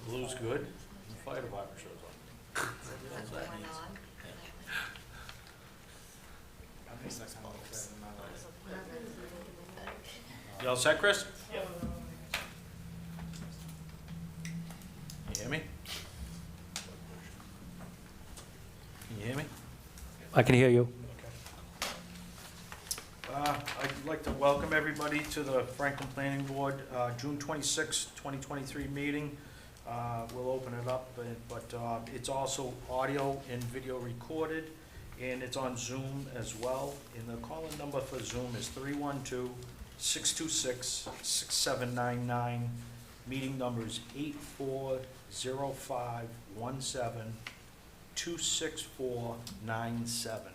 Blue's good, and the fire department shows up. That's That going means- on. You all set, Chris? You hear me? Can you hear me? I can hear you. I'd like to welcome everybody to the Franklin Planning Board, June 26, 2023 meeting. We'll open it up, but it's also audio and video recorded, and it's on Zoom as well. And the call-in number for Zoom is 312-626-6799. Meeting number is 840517-26497.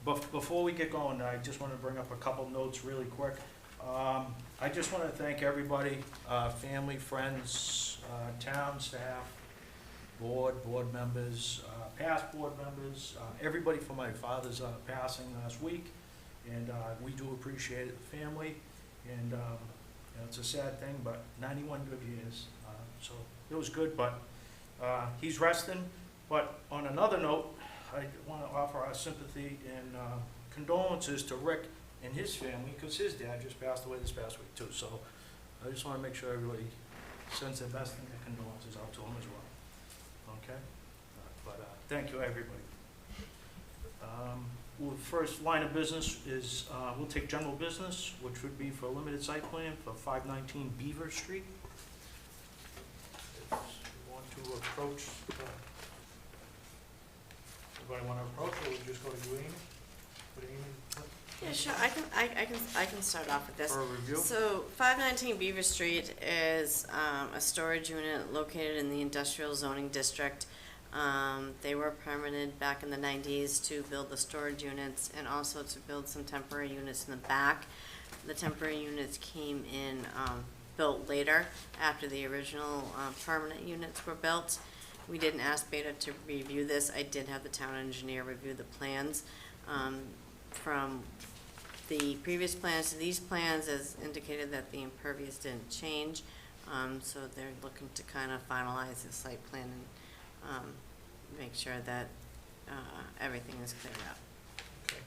But before we get going, I just want to bring up a couple notes really quick. I just want to thank everybody, family, friends, town staff, board members, past board members, everybody for my father's passing last week. And we do appreciate it, the family. And you know, it's a sad thing, but 91 good years. So it was good, but he's resting. But on another note, I want to offer our sympathy and condolences to Rick and his family, because his dad just passed away this past week too. So I just want to make sure everybody sends their best and their condolences out to him as well. Okay? But thank you, everybody. Well, the first line of business is, we'll take general business, which would be for a limited site plan for 519 Beaver Street. If you want to approach, anybody want to approach, or we just go to you, Amy? What do you mean? Yeah, sure, I can start off with this. For a review? So 519 Beaver Street is a storage unit located in the industrial zoning district. They were permitted back in the 90s to build the storage units and also to build some temporary units in the back. The temporary units came in built later after the original permanent units were built. We didn't ask Beta to review this. I did have the town engineer review the plans. From the previous plans to these plans, as indicated that the impervious didn't change. So they're looking to kind of finalize the site plan and make sure that everything is cleared up. Okay.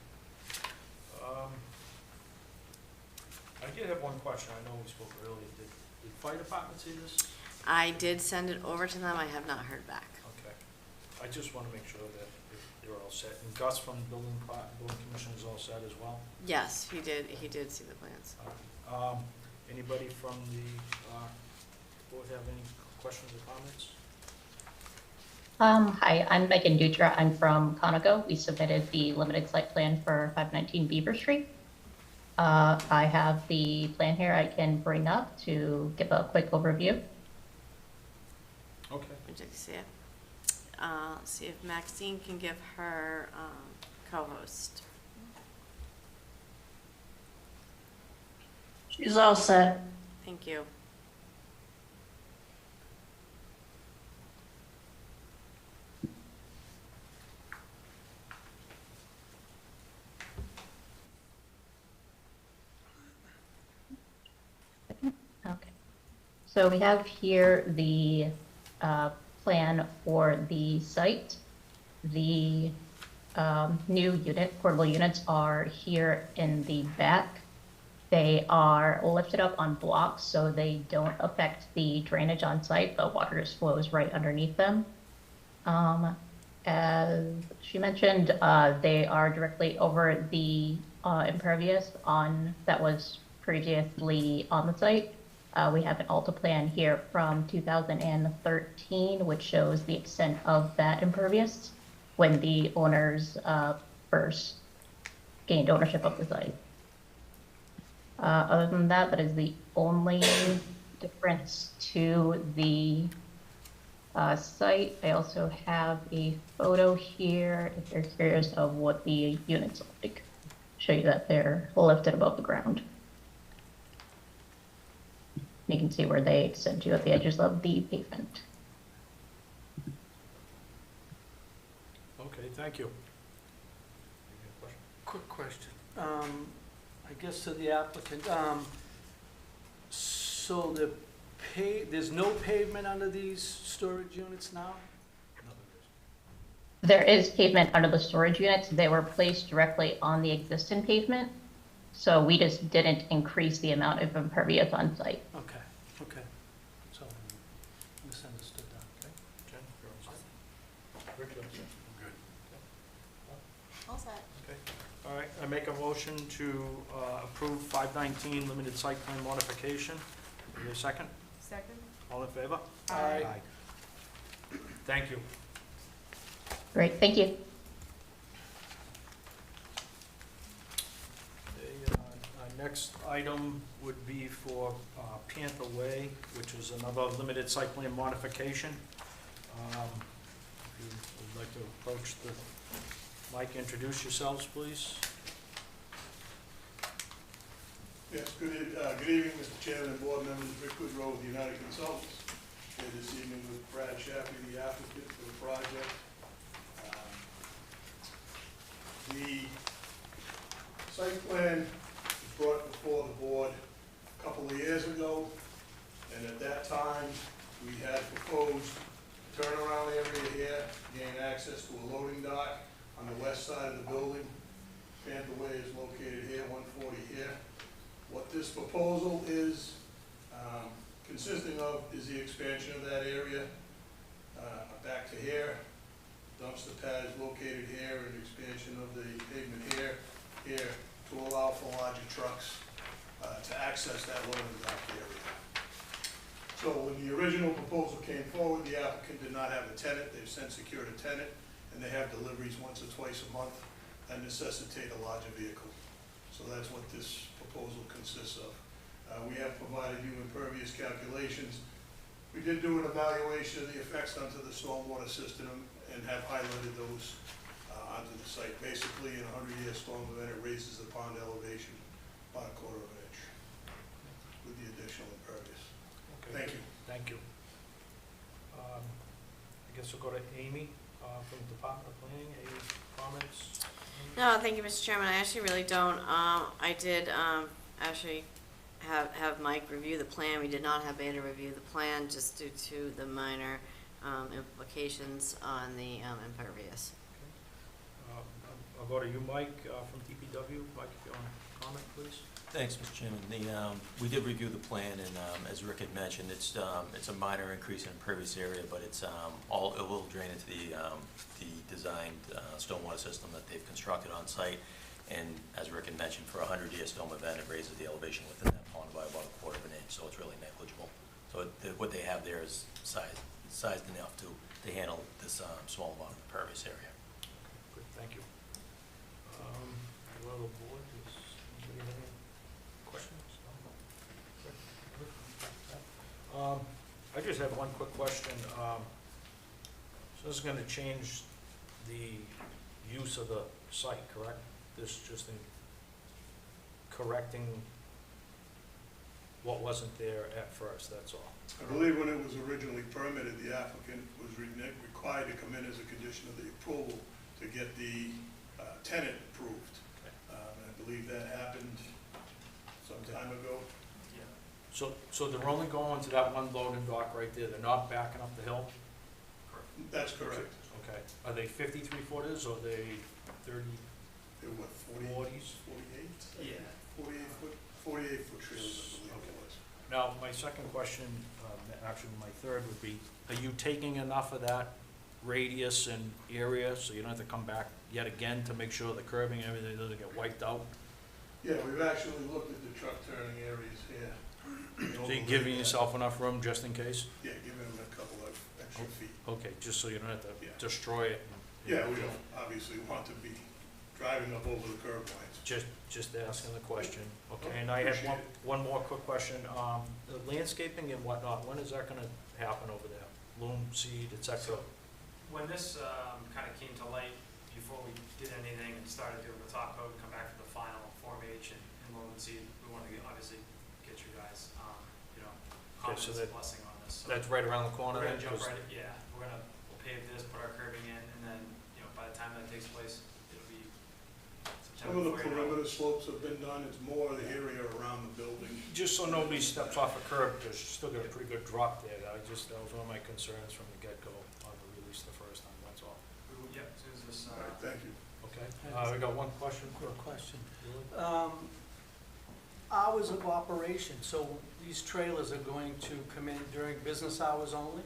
I did have one question. I know we spoke earlier. Did the fire department see this? I did send it over to them. I have not heard back. Okay. I just want to make sure that they're all set. And Gus from the building commission is all set as well? Yes, he did see the plans. Anybody from the board have any questions or comments? Hi, I'm Megan Dutra. I'm from Conoco. We submitted the limited site plan for 519 Beaver Street. I have the plan here I can bring up to give a quick overview. Okay. Would you like to see it? Let's see if Maxine can give her co-host. She's all set. Thank you. Okay. So we have here the plan for the site. The new portable units are here in the back. They are lifted up on blocks so they don't affect the drainage on site. The water just flows right underneath them. As she mentioned, they are directly over the impervious that was previously on the site. We have an ALTA plan here from 2013, which shows the extent of that impervious when the owners first gained ownership of the site. Other than that, that is the only difference to the site. I also have a photo here, if you're curious of what the units look like. Show you that they're lifted above the ground. You can see where they extend to at the edges of the pavement. Okay, thank you. Quick question. I guess to the applicant, so the there's no pavement under these storage units now? There is pavement under the storage units. They were placed directly on the existing pavement. So we just didn't increase the amount of impervious on site. Okay, okay. So, misunderstood that, okay? Jen, you're all set? Rick, you're all set? All set. Okay, all right, I make a motion to approve 519 limited site plan modification. Is there a second? Second? All in favor? Aye. Thank you. Great, thank you. Our next item would be for Panther Way, which is another limited site plan modification. If you would like to approach the mic, introduce yourselves, please. Yes, good evening, Mr. Chairman and board members. Rick Woodrow with United Consultants. Here this evening with Brad Shapley, the applicant for the project. The site plan was brought before the board a couple of years ago, and at that time, we had proposed a turnaround area here, gain access to a loading dock on the west side of the building. Panther Way is located here, 140 here. What this proposal is consisting of is the expansion of that area back to here. Dumpster pad is located here, and expansion of the pavement here to allow for larger trucks to access that loading dock area. So when the original proposal came forward, the applicant did not have a tenant. They've since secured a tenant, and they have deliveries once or twice a month that necessitate a larger vehicle. So that's what this proposal consists of. We have provided you impervious calculations. We did do an evaluation of the effects onto the stormwater system and have highlighted those onto the site. Basically, in a 100-year storm event, it raises the pond elevation by 1/4 of an inch with the additional impervious. Okay, Thank you. Thank you. I guess we'll go to Amy from the Department of Planning. Any comments? No, thank you, Mr. Chairman. I actually really don't. I did actually have Mike review the plan. We did not have Beta review the plan just due to the minor implications on the impervious. I'll go to you, Mike, from DPW. Mike, if you want to comment, please. Thanks, Mr. Chairman. We did review the plan, and as Rick had mentioned, it's a minor increase in impervious area, but it will drain into the designed stormwater system that they've constructed on site. And as Rick had mentioned, for a 100-year storm event, it raises the elevation within that pond by about 1/4 of an inch, so it's really negligible. So what they have there is sized enough to handle this small amount of impervious area. Good, thank you. Hello, board. Does anybody have any questions? No? I just have one quick question. So this is going to change the use of the site, correct? This just in correcting what wasn't there at first, that's all. I believe when it was originally permitted, the applicant was required to come in as a condition of the approval to get the tenant approved. And I believe that happened some time ago. So they're only going to that one loading dock right there, they're not backing up the hill? That's correct. Okay, are they 53 footers or are they 30, They were what, 40s? 48? Yeah. 48 foot trailers, I believe it was. Now, my second question, actually my third would be, are you taking enough of that radius and area so you don't have to come back yet again to make sure the curbing and everything doesn't get wiped out? Yeah, we've actually looked at the truck turning areas here. So you're giving yourself enough room just in case? Yeah, giving them a couple of extra feet. Okay, just so you don't have to Yeah. destroy it. Yeah, we don't obviously want to be driving up over the curb lines. Just asking the question, okay? And I have one more quick question. The landscaping and whatnot, when is that gonna happen over there? Loam, seed, et cetera? When this kind of came to light, before we did anything and started doing the top coat, come back to the final Form H and loam and seed, we wanted to obviously get you guys, Okay, so confidence and blessing on this. So That's right around the corner we're then? gonna jump 'Cause- right, we'll pave this, put our curbing in, and then, by the time that takes place, it'll be Some of the perimeter slopes have been done, it's more the area around the building. Just so nobody steps off a curb, there's still got a pretty good drop there. That was one of my concerns from the get-go on the release the first time, that's all. Yep, as soon as this, All right, thank you. Okay, we got one question. Quick question. Hours of operation, so these trailers are going to come in during business hours only?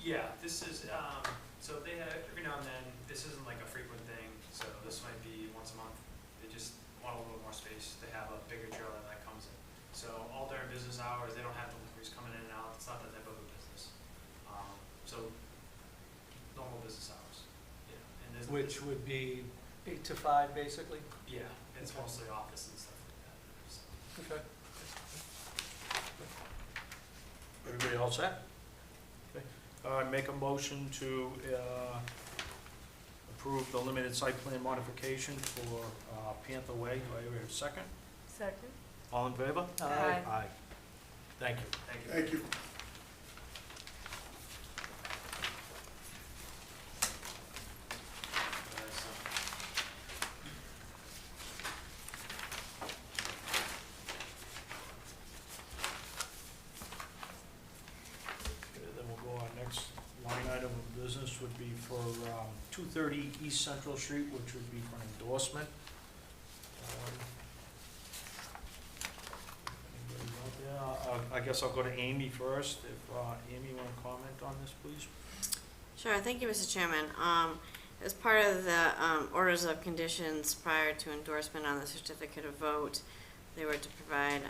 yeah, this is, so they have, every now and then, this isn't like a frequent thing, so this might be once a month. They just want a little more space, they have a bigger trailer that comes in. So all during business hours, they don't have deliveries coming in and out, it's not that type of a business. So, normal business hours, yeah. And there's, Which would be 8 to 5, basically? yeah, it's Okay. mostly office and stuff like that, so. Okay. Everybody all set? Okay. Make a motion to approve the limited site plan modification for Panther Way. Do I hear a second? Second. All in favor? Aye. Aye. Thank you. Thank you. Thank you. Okay, then we'll go on, next line item of business would be for 230 East Central Street, which would be for an endorsement. Anybody out there? I guess I'll go to Amy first. If Amy, you want to comment on this, please? Sure, thank you, Mr. Chairman. As part of the orders of conditions prior to endorsement on the certificate of vote, they were to provide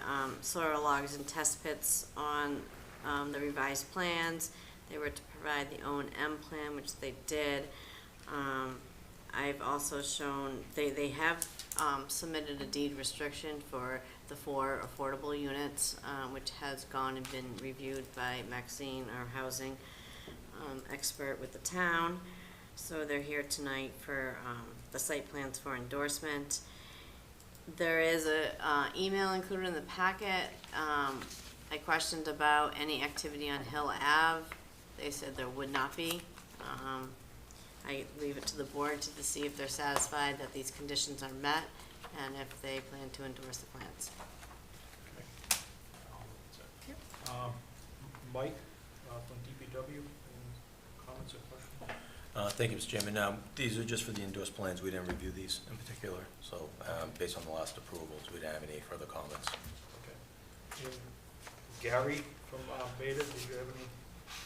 soil logs and test pits on the revised plans. They were to provide the O&M plan, which they did. I've also shown, they have submitted a deed restriction for the 4 affordable units, which has gone and been reviewed by Maxine, our housing expert with the town. So they're here tonight for the site plans for endorsement. There is a email included in the packet. I questioned about any activity on Hill Ave. They said there would not be. I leave it to the board to see if they're satisfied that these conditions are met and if they plan to endorse the plans. Mike from DPW, any comments or questions? Thank you, Mr. Chairman. These are just for the endorsed plans. We didn't review these in particular, so based on the last approvals, we didn't have any further comments. Okay. And Gary from Beta, did you have any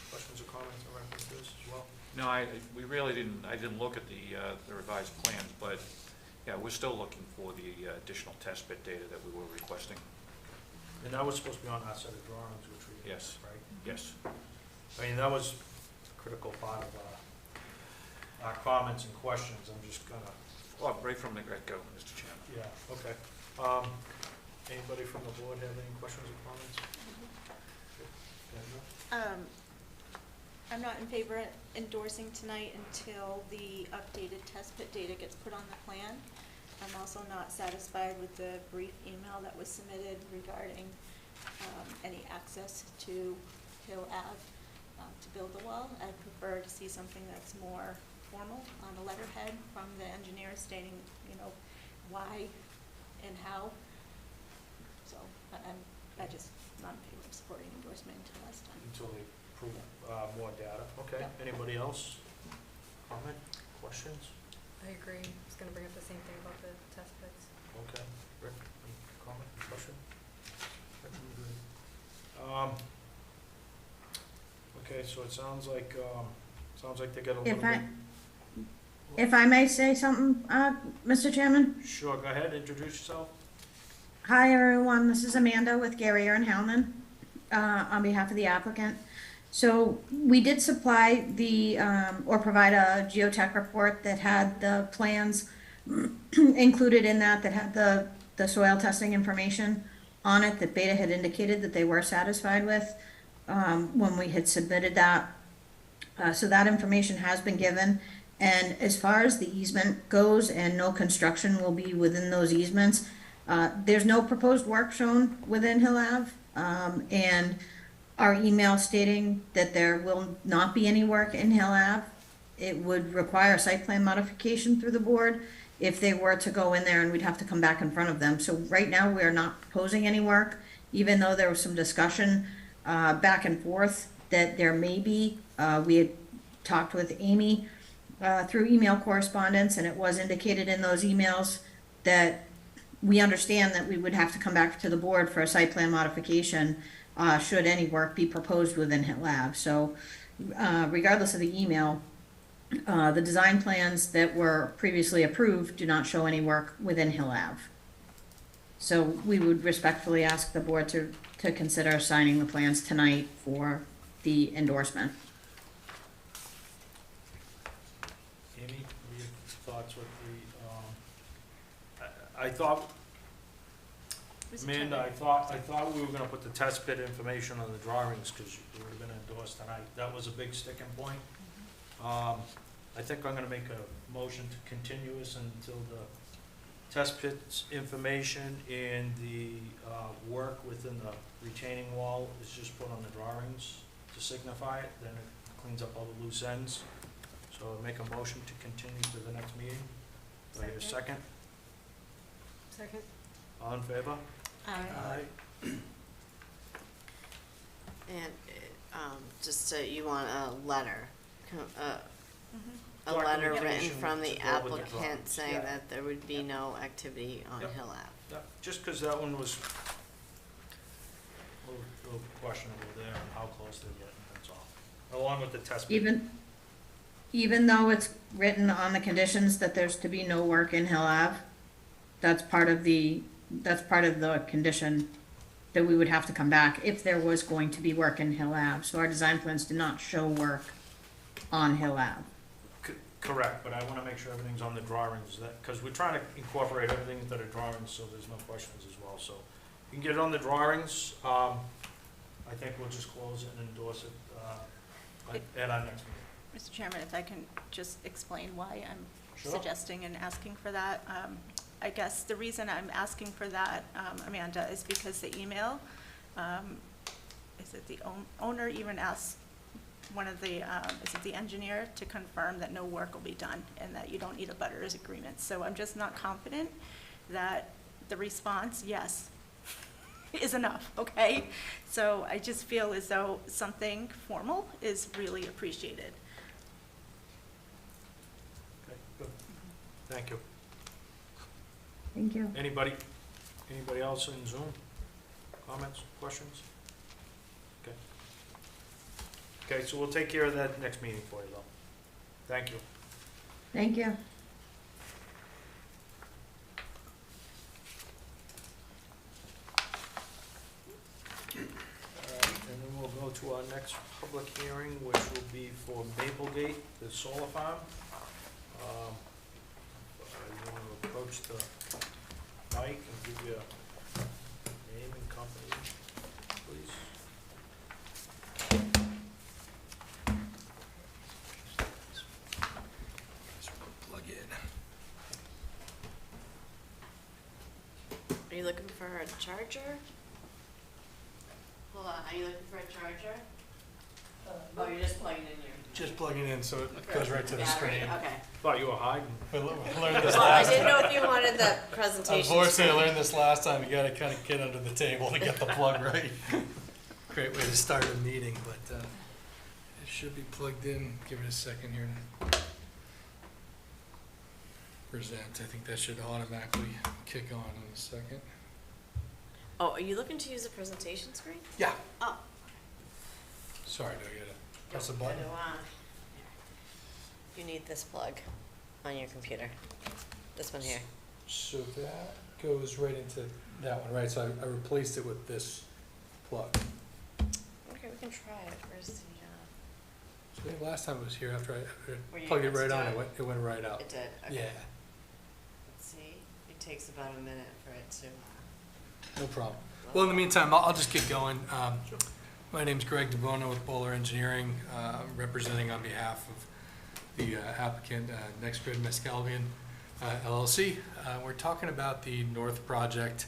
questions or comments in reference to this as well? No, we really didn't, I didn't look at the revised plans, but, yeah, we're still looking for the additional test pit data that we were requesting. And that was supposed to be on our set of drawings, which we, Yes. right? Yes. I mean, that was a critical part of our comments and questions. I'm just gonna, Well, right from the get-go, Mr. Chairman. yeah, okay. Anybody from the board have any questions or comments? Okay. I'm not in favor of endorsing tonight until the updated test pit data gets put on the plan. I'm also not satisfied with the brief email that was submitted regarding any access to Hill Ave to build the wall. I prefer to see something that's more formal on the letterhead from the engineer stating, why and how. So I just not in favor of supporting endorsement until last time. Until they prove more data. Okay, Yep. anybody else? Comment, questions? I agree. I was gonna bring up the same thing about the test pits. Okay, Rick, any comment, question? Okay, so it sounds like they got a little bit. If I may say something, Mr. Chairman? Sure, go ahead, introduce yourself. Hi, everyone. This is Amanda with Garrier and Hellman, on behalf of the applicant. So we did supply or provide a geotech report that had the plans included in that had the soil testing information on it that Beta had indicated that they were satisfied with when we had submitted that. So that information has been given. And as far as the easement goes, and no construction will be within those easements, there's no proposed work shown within Hill Ave. And our email stating that there will not be any work in Hill Ave. It would require a site plan modification through the board if they were to go in there and we'd have to come back in front of them. So right now, we are not proposing any work, even though there was some discussion back and forth that there may be. We had talked with Amy through email correspondence, and it was indicated in those emails that we understand that we would have to come back to the board for a site plan modification should any work be proposed within Hill Ave. So regardless of the email, the design plans that were previously approved do not show any work within Hill Ave. So we would respectfully ask the board to consider signing the plans tonight for the endorsement. Amy, what are your thoughts with the, I thought, Mr. Amanda, Chairman. I thought we were gonna put the test pit information on the drawings, because we were gonna endorse tonight. That was a big sticking point. I think I'm gonna make a motion to continue this until the test pits information and the, work within the retaining wall is just put on the drawings to signify it, then it cleans up all the loose ends. So I make a motion to continue to the next meeting. Do I hear a second? Second. All in favor? Aye. And, just, you want a letter, Mhm. a letter written Documentation from the to go with the applicant drawings, saying yeah. that there would be Yep. no activity on Yep. Hill Ave. Yeah, just because that one was a little questionable there and how close they're getting, that's all. Along with the test pit. Even though it's written on the conditions that there's to be no work in Hill Ave, that's part of the condition that we would have to come back if there was going to be work in Hill Ave. So our design plans do not show work on Hill Ave. Correct, but I want to make sure everything's on the drawings, that, because we're trying to incorporate everything into the drawings, so there's no questions as well. So you can get it on the drawings. I think we'll just close it and endorse it at our next meeting. Mr. Chairman, if I can just explain why I'm Sure. suggesting and asking for that. I guess the reason I'm asking for that, Amanda, is because the email, is it the owner even asked one of the, is it the engineer to confirm that no work will be done and that you don't need a butters agreement. So I'm just not confident that the response, yes, is enough, okay? So I just feel as though something formal is really appreciated. Okay, good. Thank you. Thank you. Anybody else in Zoom? Comments, questions? Okay. Okay, so we'll take care of that next meeting for you, though. Thank you. Thank you. And then we'll go to our next public hearing, which will be for Maplegate, the solar farm. You want to approach the mic and give your name and company, please? Plug in. Are you looking for a charger? Hold on, are you looking for a charger? Oh, you're just plugging in your. Just plugging in so it goes right to the battery? screen. Okay. Thought you were hiding. We learned this Well, I last didn't know time. if you wanted the presentation. Unfortunately, I learned this last time. You gotta kind of get under the table to get the plug right. Great way to start a meeting, but it should be plugged in. Give it a second here to present. I think that should automatically kick on in a second. Oh, are you looking to use a presentation screen? Yeah. Oh. Sorry, do I gotta press a button? You need this plug on your computer. This one here. So that goes right into that one, right? So I replaced it with this plug. Okay, we can try it. Where's the, So I think last time it was here after Were I you plugged it able to right on, do it? it went right out. it did, okay. Yeah, Let's see, it takes about a minute for it to. no problem. Well, in the meantime, I'll just get going. My name's Greg DeBono with Bowler Engineering, representing on behalf of the applicant, NextGrid Mescalvian LLC. We're talking about the North Project.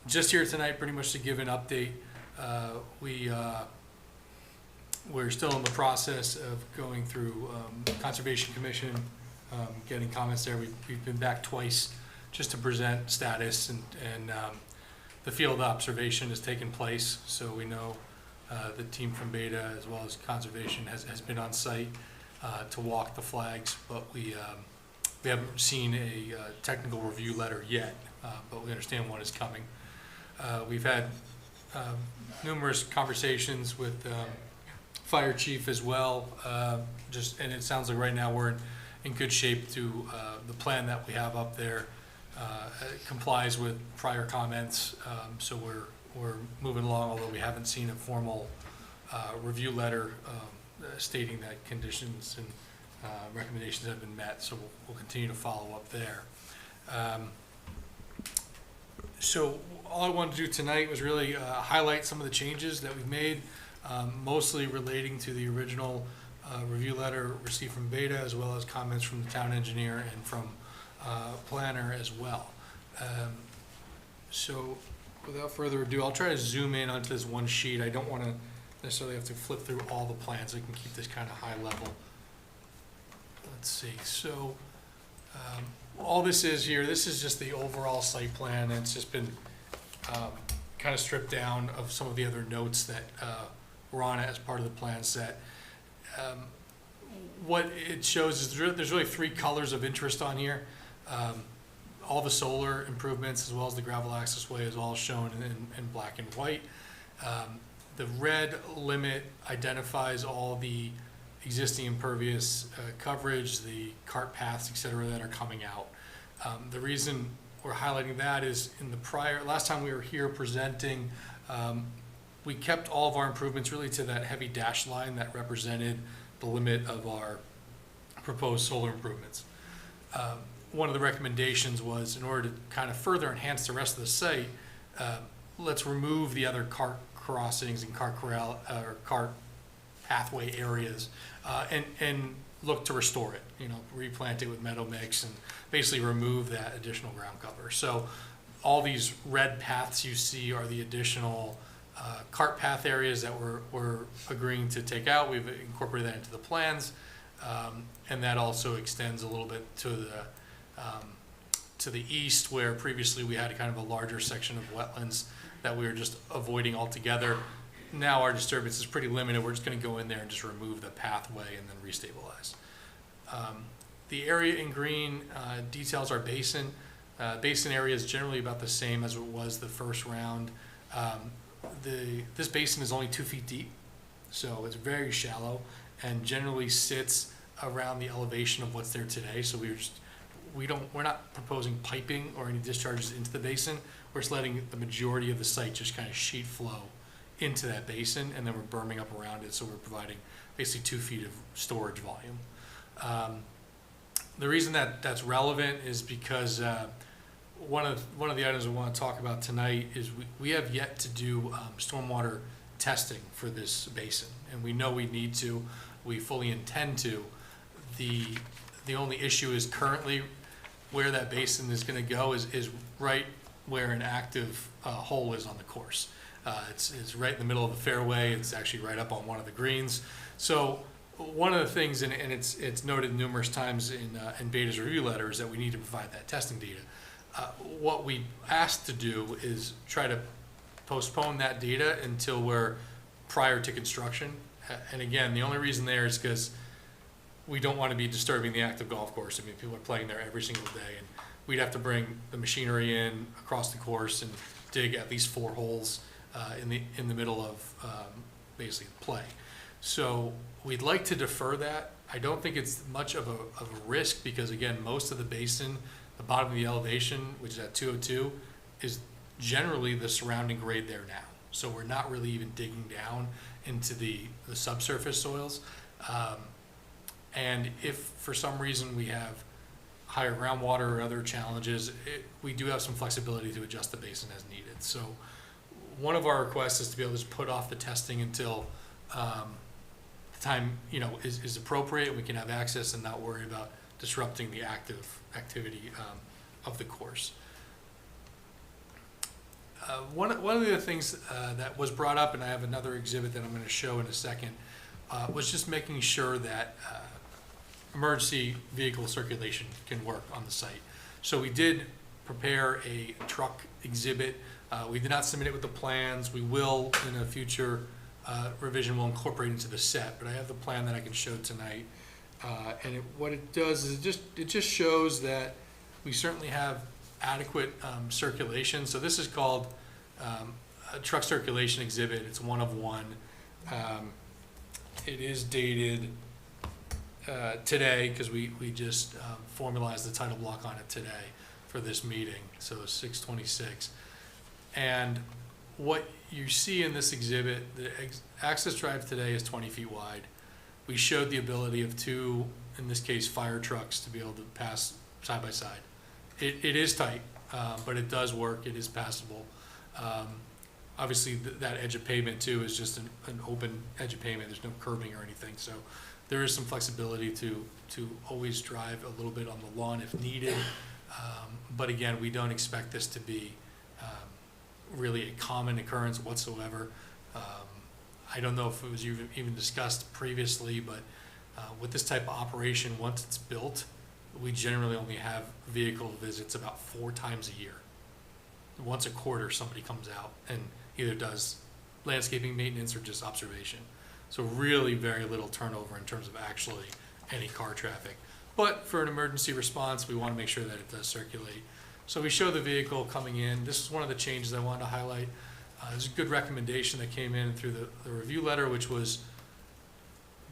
Just here tonight, pretty much to give an update. We're still in the process of going through Conservation Commission getting comments there. We've been back twice just to present status, and the field observation has taken place, so we know the team from Beta as well as Conservation has been on site to walk the flags, but we haven't seen a technical review letter yet, but we understand one is coming. We've had numerous conversations with Fire Chief as well, and it sounds like right now we're in good shape to the plan that we have up there complies with prior comments, so we're moving along, although we haven't seen a formal review letter stating that conditions and recommendations have been met, so we'll continue to follow up there. So all I wanted to do tonight was really highlight some of the changes that we've made, mostly relating to the original review letter received from Beta, as well as comments from the town engineer and from planner as well. So without further ado, I'll try to zoom in onto this one sheet. I don't want to necessarily have to flip through all the plans. I can keep this kind of high level. Let's see. So all this is here, this is just the overall site plan, and it's just been kind of stripped down of some of the other notes that were on it as part of the plan set. What it shows is there's really three colors of interest on here. All the solar improvements as well as the gravel access way is all shown in black and white. The red limit identifies all the existing impervious coverage, the cart paths, et cetera, that are coming out. The reason we're highlighting that is in the last time we were here presenting, we kept all of our improvements really to that heavy dash line that represented the limit of our proposed solar improvements. One of the recommendations was, in order to kind of further enhance the rest of the site, let's remove the other cart crossings and cart corral or cart pathway areas and look to restore it, replant it with meadow mix and basically remove that additional ground cover. So all these red paths you see are the additional cart path areas that we're agreeing to take out. We've incorporated that into the plans, and that also extends a little bit to the east, where previously we had kind of a larger section of wetlands that we were just avoiding altogether. Now our disturbance is pretty limited. We're just going to go in there and just remove the pathway and then restabilize. The area in green details our basin. Basin area is generally about the same as it was the first round. This basin is only 2 feet deep, so it's very shallow and generally sits around the elevation of what's there today. So we're not proposing piping or any discharges into the basin. We're just letting the majority of the site just kind of sheet flow into that basin, and then we're berming up around it, so we're providing basically 2 feet of storage volume. The reason that's relevant is because one of the items we want to talk about tonight is we have yet to do stormwater testing for this basin, and we know we need to. We fully intend to. The only issue is currently where that basin is going to go is right where an active hole is on the course. It's right in the middle of the fairway. It's actually right up on one of the greens. So one of the things, and it's noted numerous times in Beta's review letter, is that we need to provide that testing data. What we asked to do is try to postpone that data until we're prior to construction. And again, the only reason there is because we don't want to be disturbing the active golf course. I mean, people are playing there every single day, and we'd have to bring the machinery in across the course and dig at least 4 holes in the middle of basically play. So we'd like to defer that. I don't think it's much of a risk because, again, most of the basin, the bottom of the elevation, which is at 202, is generally the surrounding grade there now. So we're not really even digging down into the subsurface soils. And if for some reason we have higher groundwater or other challenges, we do have some flexibility to adjust the basin as needed. So one of our requests is to be able to just put off the testing until the time is appropriate, and we can have access and not worry about disrupting the active activity of the course. One of the things that was brought up, and I have another exhibit that I'm going to show in a second, was just making sure that emergency vehicle circulation can work on the site. So we did prepare a truck exhibit. We did not submit it with the plans. We will, in a future revision, will incorporate into the set, but I have the plan that I can show tonight. And what it does is it just shows that we certainly have adequate circulation. So this is called a truck circulation exhibit. It's one of one. It is dated today, because we just formalized the title block on it today for this meeting, so 6/26. And what you see in this exhibit, the access drive today is 20 feet wide. We showed the ability of two, in this case, fire trucks to be able to pass side by side. It is tight, but it does work. It is passable. Obviously, that edge of pavement too is just an open edge of pavement. There's no curbing or anything, so there is some flexibility to always drive a little bit on the lawn if needed. But again, we don't expect this to be really a common occurrence whatsoever. I don't know if it was even discussed previously, but with this type of operation, once it's built, we generally only have vehicle visits about 4 times a year. Once a quarter, somebody comes out and either does landscaping maintenance or just observation. So really very little turnover in terms of actually any car traffic. But for an emergency response, we want to make sure that it does circulate. So we show the vehicle coming in. This is one of the changes I wanted to highlight. There's a good recommendation that came in through the review letter, which was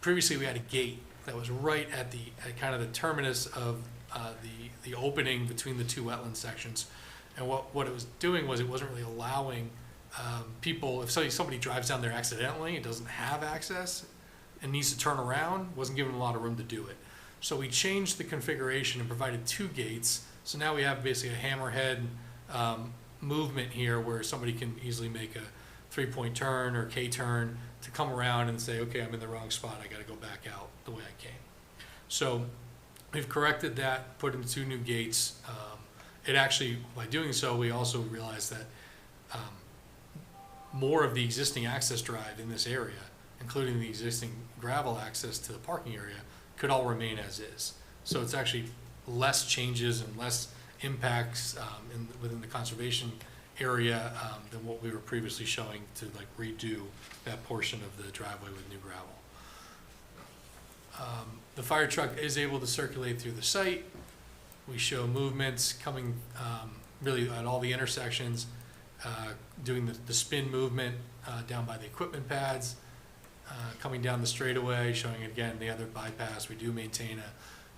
previously we had a gate that was right at kind of the terminus of the opening between the two wetland sections. And what it was doing was it wasn't really allowing people, if somebody drives down there accidentally and doesn't have access and needs to turn around, wasn't given a lot of room to do it. So we changed the configuration and provided 2 gates. So now we have basically a hammerhead movement here where somebody can easily make a 3-point turn or K-turn to come around and say, okay, I'm in the wrong spot, I gotta go back out the way I came. So we've corrected that, put in 2 new gates. It actually, by doing so, we also realized that more of the existing access drive in this area, including the existing gravel access to the parking area, could all remain as is. So it's actually less changes and less impacts within the conservation area than what we were previously showing to like redo that portion of the driveway with new gravel. The fire truck is able to circulate through the site. We show movements coming really at all the intersections, doing the spin movement down by the equipment pads, coming down the straightaway, showing again the other bypass. We do maintain a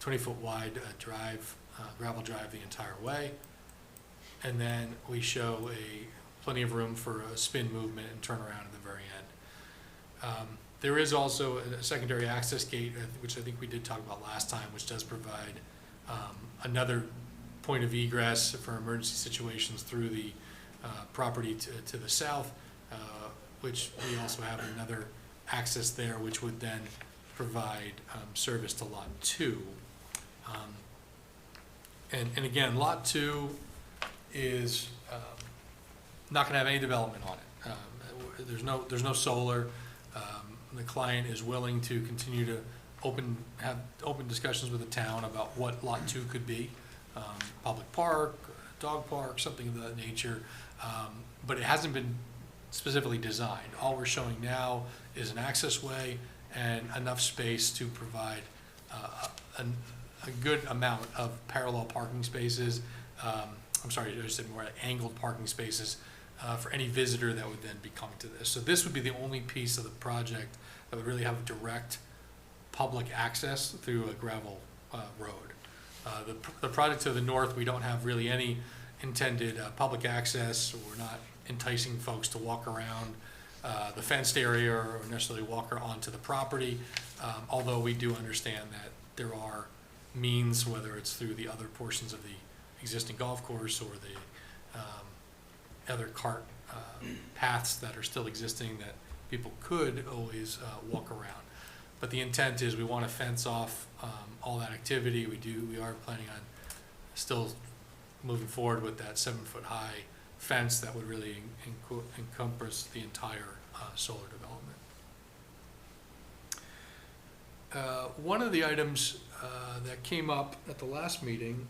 20-foot wide drive, gravel drive the entire way. And then we show plenty of room for a spin movement and turnaround at the very end. There is also a secondary access gate, which I think we did talk about last time, which does provide another point of egress for emergency situations through the property to the south, which we also have another access there, which would then provide service to Lot 2. And again, Lot 2 is not going to have any development on it. There's no solar. The client is willing to continue to have open discussions with the town about what Lot 2 could be, public park, dog park, something of that nature, but it hasn't been specifically designed. All we're showing now is an access way and enough space to provide a good amount of parallel parking spaces. I'm sorry, I said more angled parking spaces for any visitor that would then be coming to this. So this would be the only piece of the project that would really have direct public access through a gravel road. The project to the north, we don't have really any intended public access. We're not enticing folks to walk around the fenced area or necessarily walk onto the property, although we do understand that there are means, whether it's through the other portions of the existing golf course or the other cart paths that are still existing, that people could always walk around. But the intent is we want to fence off all that activity. We are planning on still moving forward with that 7-foot high fence that would really encompass the entire solar development. One of the items that came up at the last meeting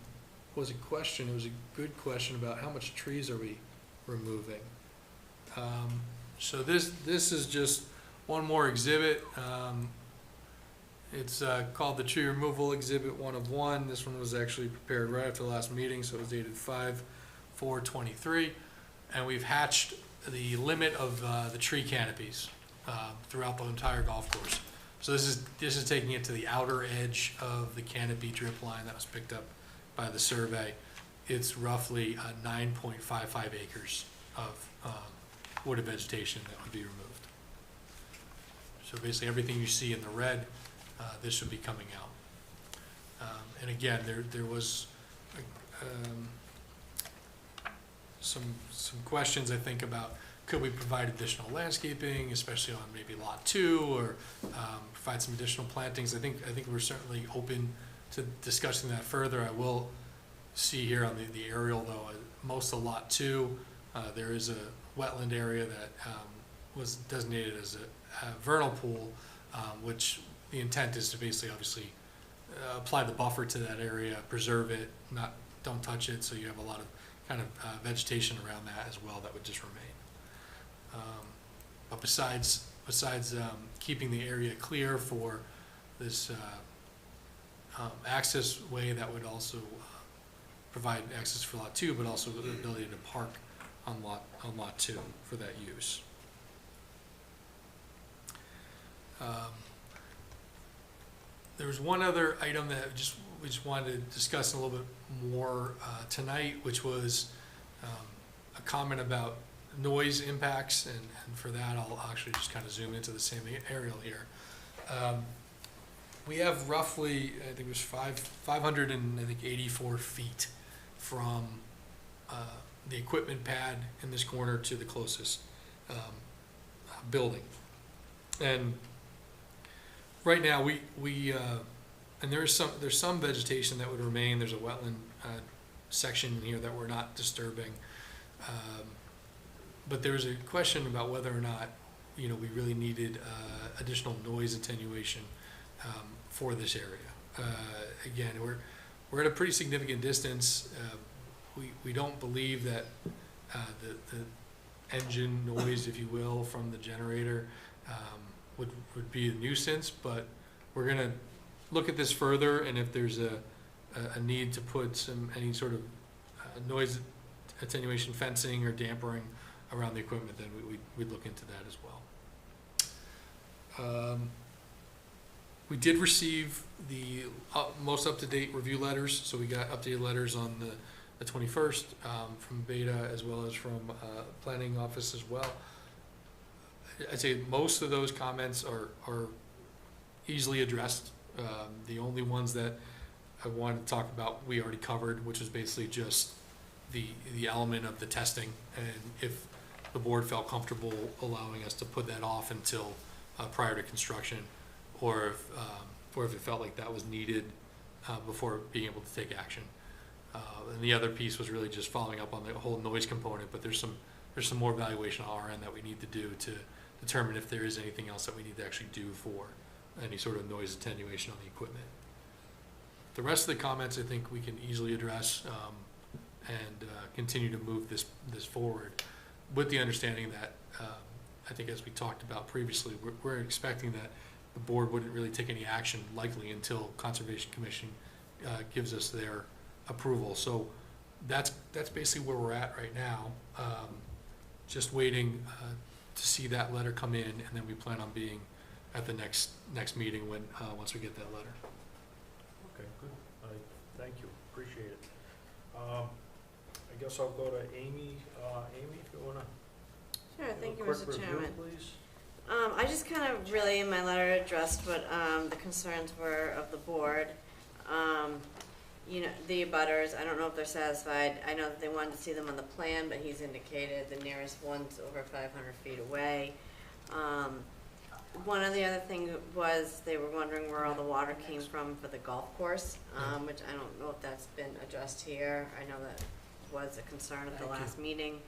was a question, it was a good question about how much trees are we removing? So this is just one more exhibit. It's called the Tree Removal Exhibit 1 of 1. This one was actually prepared right after the last meeting, so it was dated 5/4/23. And we've hatched the limit of the tree canopies throughout the entire golf course. So this is taking it to the outer edge of the canopy drip line that was picked up by the survey. It's roughly 9.55 acres of wooded vegetation that would be removed. So basically everything you see in the red, this would be coming out. And again, there was some questions, I think, about could we provide additional landscaping, especially on maybe lot 2, or provide some additional plantings. I think we're certainly open to discussing that further. I will see here on the aerial, though, most of lot 2, there is a wetland area that was designated as a vernal pool, which the intent is to basically, obviously, apply the buffer to that area, preserve it, don't touch it, so you have a lot of kind of vegetation around that as well that would just remain. But besides keeping the area clear for this access way that would also provide access for lot 2, but also the ability to park on lot 2 for that use. There was one other item that we just wanted to discuss a little bit more tonight, which was a comment about noise impacts, and for that I'll actually just kind of zoom into the same aerial here. We have roughly, I think it was 584 feet from the equipment pad in this corner to the closest building. And right now we and there's some vegetation that would remain. There's a wetland section here that we're not disturbing. But there's a question about whether or not, we really needed additional noise attenuation for this area. Again, we're at a pretty significant distance. We don't believe that the engine noise, if you will, from the generator would be a nuisance, but we're going to look at this further, and if there's a need to put any sort of noise attenuation fencing or dampering around the equipment, then we'd look into that as well. We did receive the most up-to-date review letters, so we got updated letters on the 21st from Beta as well as from Planning Office as well. I'd say most of those comments are easily addressed. The only ones that I wanted to talk about we already covered, which is basically just the element of the testing, and if the board felt comfortable allowing us to put that off until prior to construction, or if it felt like that was needed before being able to take action. And the other piece was really just following up on the whole noise component, but there's some more evaluation on our end that we need to do to determine if there is anything else that we need to actually do for any sort of noise attenuation on the equipment. The rest of the comments I think we can easily address and continue to move this forward, with the understanding that I think, as we talked about previously, we're expecting that the board wouldn't really take any action likely until Conservation Commission gives us their approval. So that's basically where we're at right now. Just waiting to see that letter come in, and then we plan on being at the next meeting once we get that letter. Okay, good. Thank you, appreciate it. I guess I'll go to Amy. Amy, if you wanna. Sure, thank you, Quick Mr. review, Chairman. please. I just kind of really in my letter addressed what the concerns were of the board. The abutters, I don't know if they're satisfied. I know that they wanted to see them on the plan, but he's indicated the nearest one's over 500 feet away. One of the other thing was they were wondering where all the water came from for the golf course, which I don't know if that's been addressed here. I know that was a concern at the last meeting.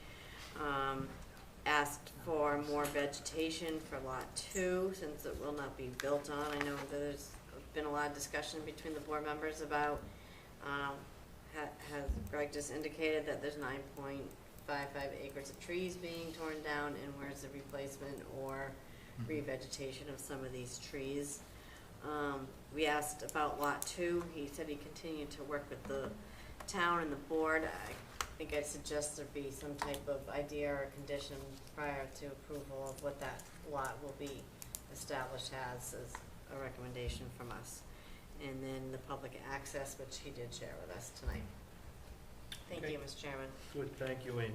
Asked for more vegetation for lot 2 since it will not be built on. I know there's been a lot of discussion between the board members about, has Greg just indicated that there's 9.55 acres of trees being torn down, and where's the replacement or revegetation of some of these trees? We asked about Lot 2. He said he continued to work with the town and the board. I think I'd suggest there be some type of idea or condition prior to approval of what that lot will be established as a recommendation from us. And then the public access, which he did share with us tonight. Thank Okay. you, Mr. Chairman. Good, thank you, Amy.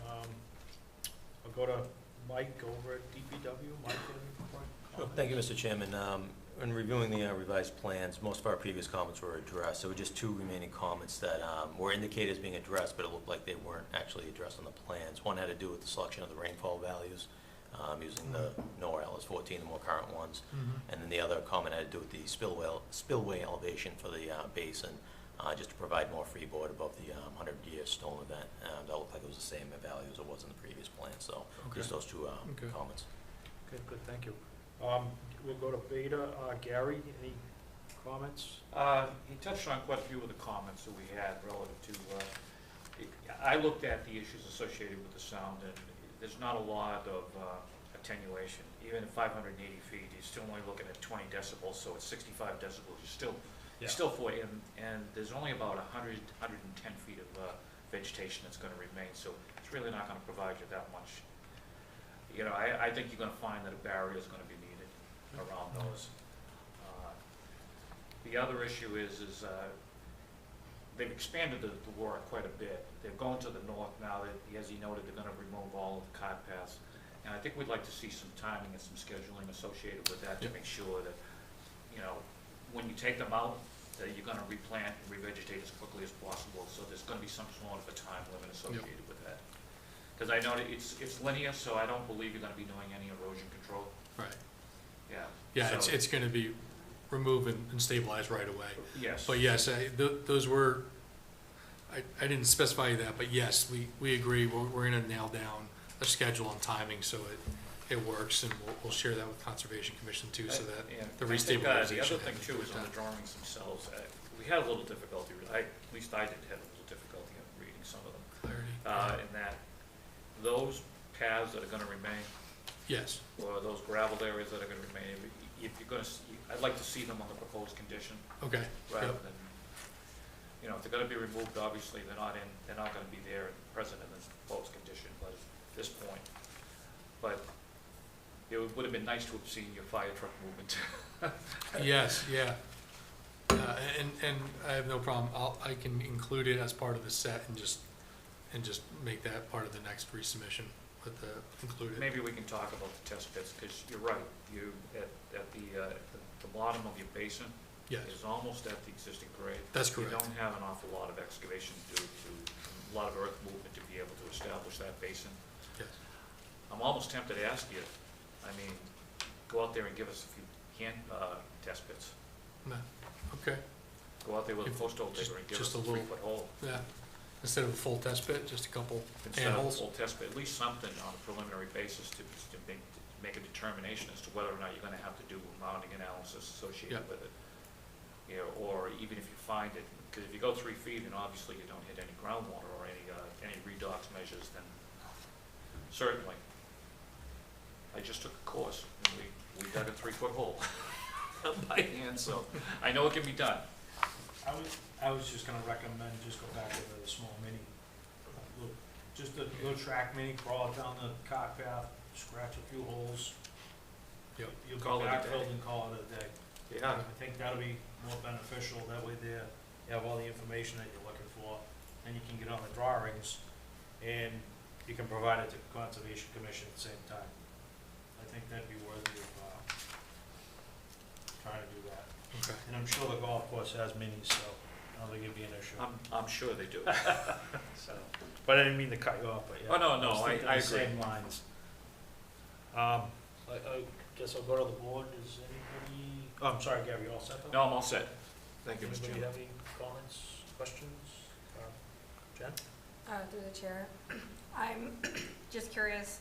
I'll go to Mike over at DPW. Mike, Sure. Thank you, Mr. Chairman. In reviewing the revised plans, most of our previous comments were addressed. There were just two remaining comments that were indicated as being addressed, but it looked like they weren't actually addressed on the plans. One had to do with the selection of the rainfall values, using the NOAA LS14, the more current ones. And then the other comment had to do with the spillway elevation for the basin, just to provide more freeboard above the 100-year storm event. That looked like it was the same value as it was in the previous plan, so just those two comments. Okay, good, thank you. We'll go to Beta. Gary, any comments? He touched on quite a few of the comments that we had relative to, I looked at the issues associated with the sound, and there's not a lot of attenuation. Even at 580 feet, you're still only looking at 20 decibels, so at 65 decibels, you're still 40, and there's only about 100, 110 feet of vegetation that's going to remain, so it's really not going to provide you that much. You know, I think you're going to find that a barrier is going to be needed around those. The other issue is they've expanded the work quite a bit. They're going to the north now. As he noted, they're going to remove all of the cart paths. And I think we'd like to see some timing and some scheduling associated with that to make sure that, you know, when you take them out, that you're going to replant and revegetate as quickly as possible. So there's going to be some sort of a time limit associated with that. Because I know that it's linear, so I don't believe you're going to be doing any erosion control. Right. Yeah. Yeah, So- it's going to be remove and stabilize right away. Yes. But yes, those were, I didn't specify that, but yes, we agree, we're gonna nail down a schedule and timing so it works, and we'll share that with Conservation Commission too, so that the I think, restabilization. the other thing happens too over is on the time. drawings themselves, we had a little difficulty, at least I did have a little difficulty in reading some of them. Clarity. In that those paths that are gonna remain, Yes, or those gravel areas that are gonna remain, if you're gonna, I'd like to see them on the proposed condition okay, rather yep, than, you know, if they're gonna be removed, obviously, they're not gonna be there present in this proposed condition, but at this point. But it would have been nice to have seen your fire truck movement. yes, yeah. And I have no problem, I can include it as part of the set and just make that part of the next resubmission with the included. Maybe we can talk about the test pits, because you're right, at the bottom of your basin Yes, is almost at the existing grade. that's correct. You don't have an awful lot of excavation due to a lot of earth movement to be able to establish that basin. Yes, I'm almost tempted to ask you, I mean, go out there and give us a few test pits. no, okay, Go out there with a If- post hole digger and give us just a a little- 3-foot hole. yeah. Instead of a full test pit, just a couple Instead of a handholes. full test pit, at least something on a preliminary basis to make a determination as to whether or not you're gonna have to do a mounting analysis associated Yeah. with it. You know, or even if you find it, because if you go 3 feet and obviously you don't hit any groundwater or any redox measures, then certainly. I just took a course, and we dug a 3-foot hole by hand, so I know it can be done. I was just gonna recommend, just go back to the small mini, just a little track mini, crawl down the cart path, scratch a few holes. Yep. You'll Call go it a backfilled day. and call it a day. Yeah. I think that'll be more beneficial, that way there, you have all the information that you're looking for, and you can get on the drawings, and you can provide it to Conservation Commission at the same time. I think that'd be worthy of, trying to do that. Okay. And I'm sure the golf course has minis, so I don't think it'd be an issue. I'm sure they do. So, but I didn't mean to cut you off, but yeah. Oh, no, was thinking I the agree. Same lines. I guess I'll go to the board. Is anybody, oh, I'm sorry, Gary, you all set though? No, I'm all set. Thank you, Mr. Anybody Chairman. have any comments, questions? Jen? Through the chair, I'm just curious,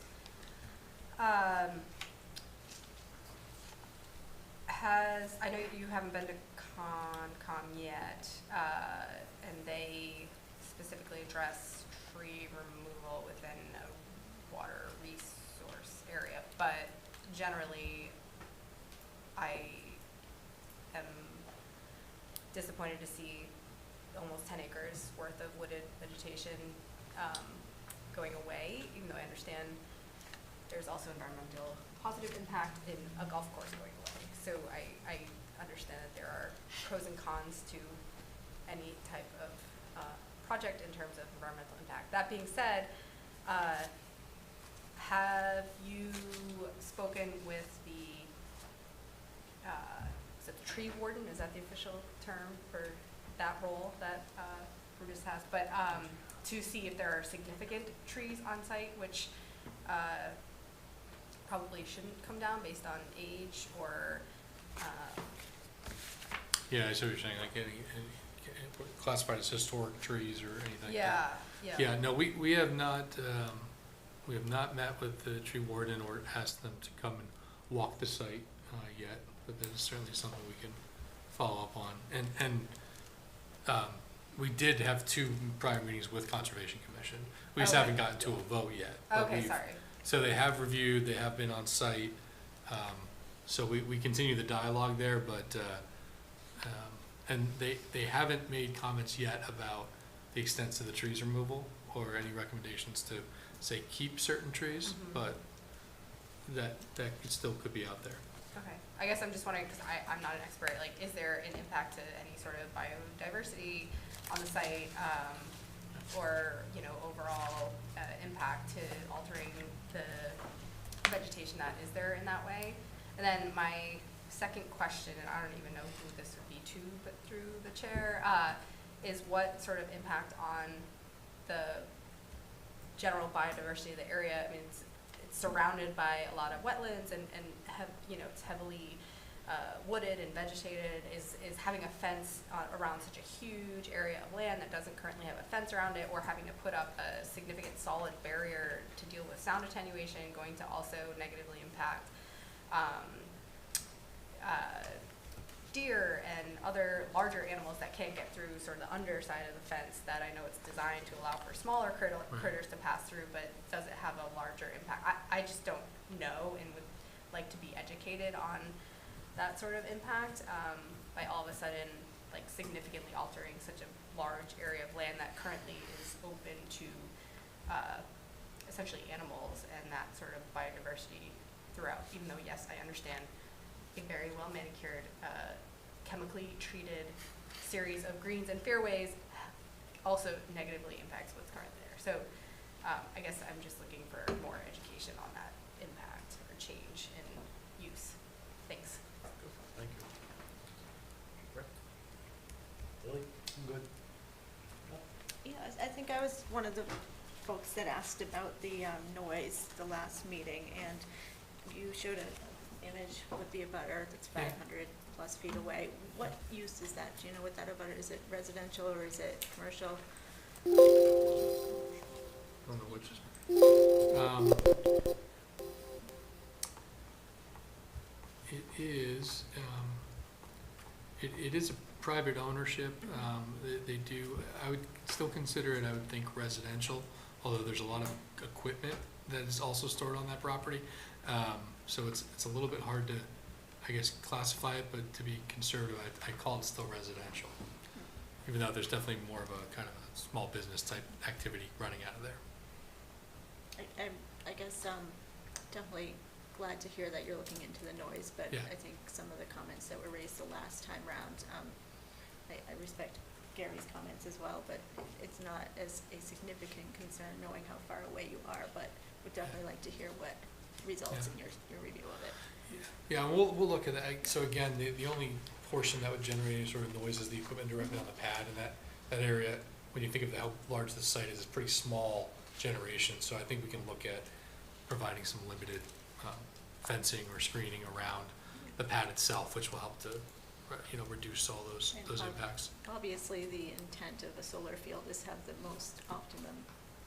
I know you haven't been to Concom yet, and they specifically address tree removal within a water resource area, but generally, I am disappointed to see almost 10 acres worth of wooded vegetation going away, even though I understand there's also environmental positive impact in a golf course going away. So I understand that there are pros and cons to any type of project in terms of environmental impact. That being said, have you spoken with the, is it the tree warden? Is that the official term for that role that Brutus has? But to see if there are significant trees on site, which probably shouldn't come down based on age or. Yeah, I see what you're saying, like any classified as historic trees or anything like that. Yeah. Yeah, no, we have not met with the tree warden or asked them to come and walk the site yet, but that is certainly something we can follow up on. And we did have 2 prior meetings with Conservation Commission. We just haven't gotten to a vote yet. but Okay, sorry. So they have reviewed, they have been on site, so we continue the dialogue there, but, and they haven't made comments yet about the extent of the trees removal or any recommendations to, say, keep certain trees, but that still could be out there. Okay, I guess I'm just wondering, because I'm not an expert, like, is there an impact to any sort of biodiversity on the site, or, you know, overall impact to altering the vegetation that is there in that way? And then my second question, and I don't even know who this would be to, but through the chair, is what sort of impact on the general biodiversity of the area? I mean, it's surrounded by a lot of wetlands and you know, it's heavily wooded and vegetated. Is having a fence around such a huge area of land that doesn't currently have a fence around it, or having to put up a significant solid barrier to deal with sound attenuation, going to also negatively impact deer and other larger animals that can't get through sort of the underside of the fence that I know it's designed to allow for smaller critters to pass through, but does it have a larger impact? I just don't know and would like to be educated on that sort of impact by all of a sudden like significantly altering such a large area of land that currently is open to essentially animals and that sort of biodiversity throughout, even though yes, I understand a very well manicured, chemically treated series of greens and fairways also negatively impacts what's currently there. So I guess I'm just looking for more education on that impact or change in use. Thanks. Thank you. Rick? Lily? I'm good. Yeah, I think I was one of the folks that asked about the noise the last meeting, and you showed an image with the abutter that's 500 plus feet away. What use is that? Do you know what that abutter, is it residential or is it commercial? I don't know which is. It is a private ownership. They do, I would still consider it, I would think, residential, although there's a lot of equipment that is also stored on that property. So it's a little bit hard to, I guess, classify it, but to be conservative, I call it still residential. Even though there's definitely more of a kind of a small business type activity running out of there. I guess definitely glad to hear that you're looking into the noise, but Yeah. I think some of the comments that were raised the last time round, I respect Gary's comments as well, but it's not as a significant concern knowing how far away you are, but would definitely like to hear what results in your review of it. Yeah, and we'll look at that. So again, the only portion that would generate any sort of noise is the equipment directly on the pad, and that area, when you think of how large the site is, it's pretty small generation. So I think we can look at providing some limited fencing or screening around the pad itself, which will help to, reduce all those impacts. Obviously, the intent of a solar field is have the most optimum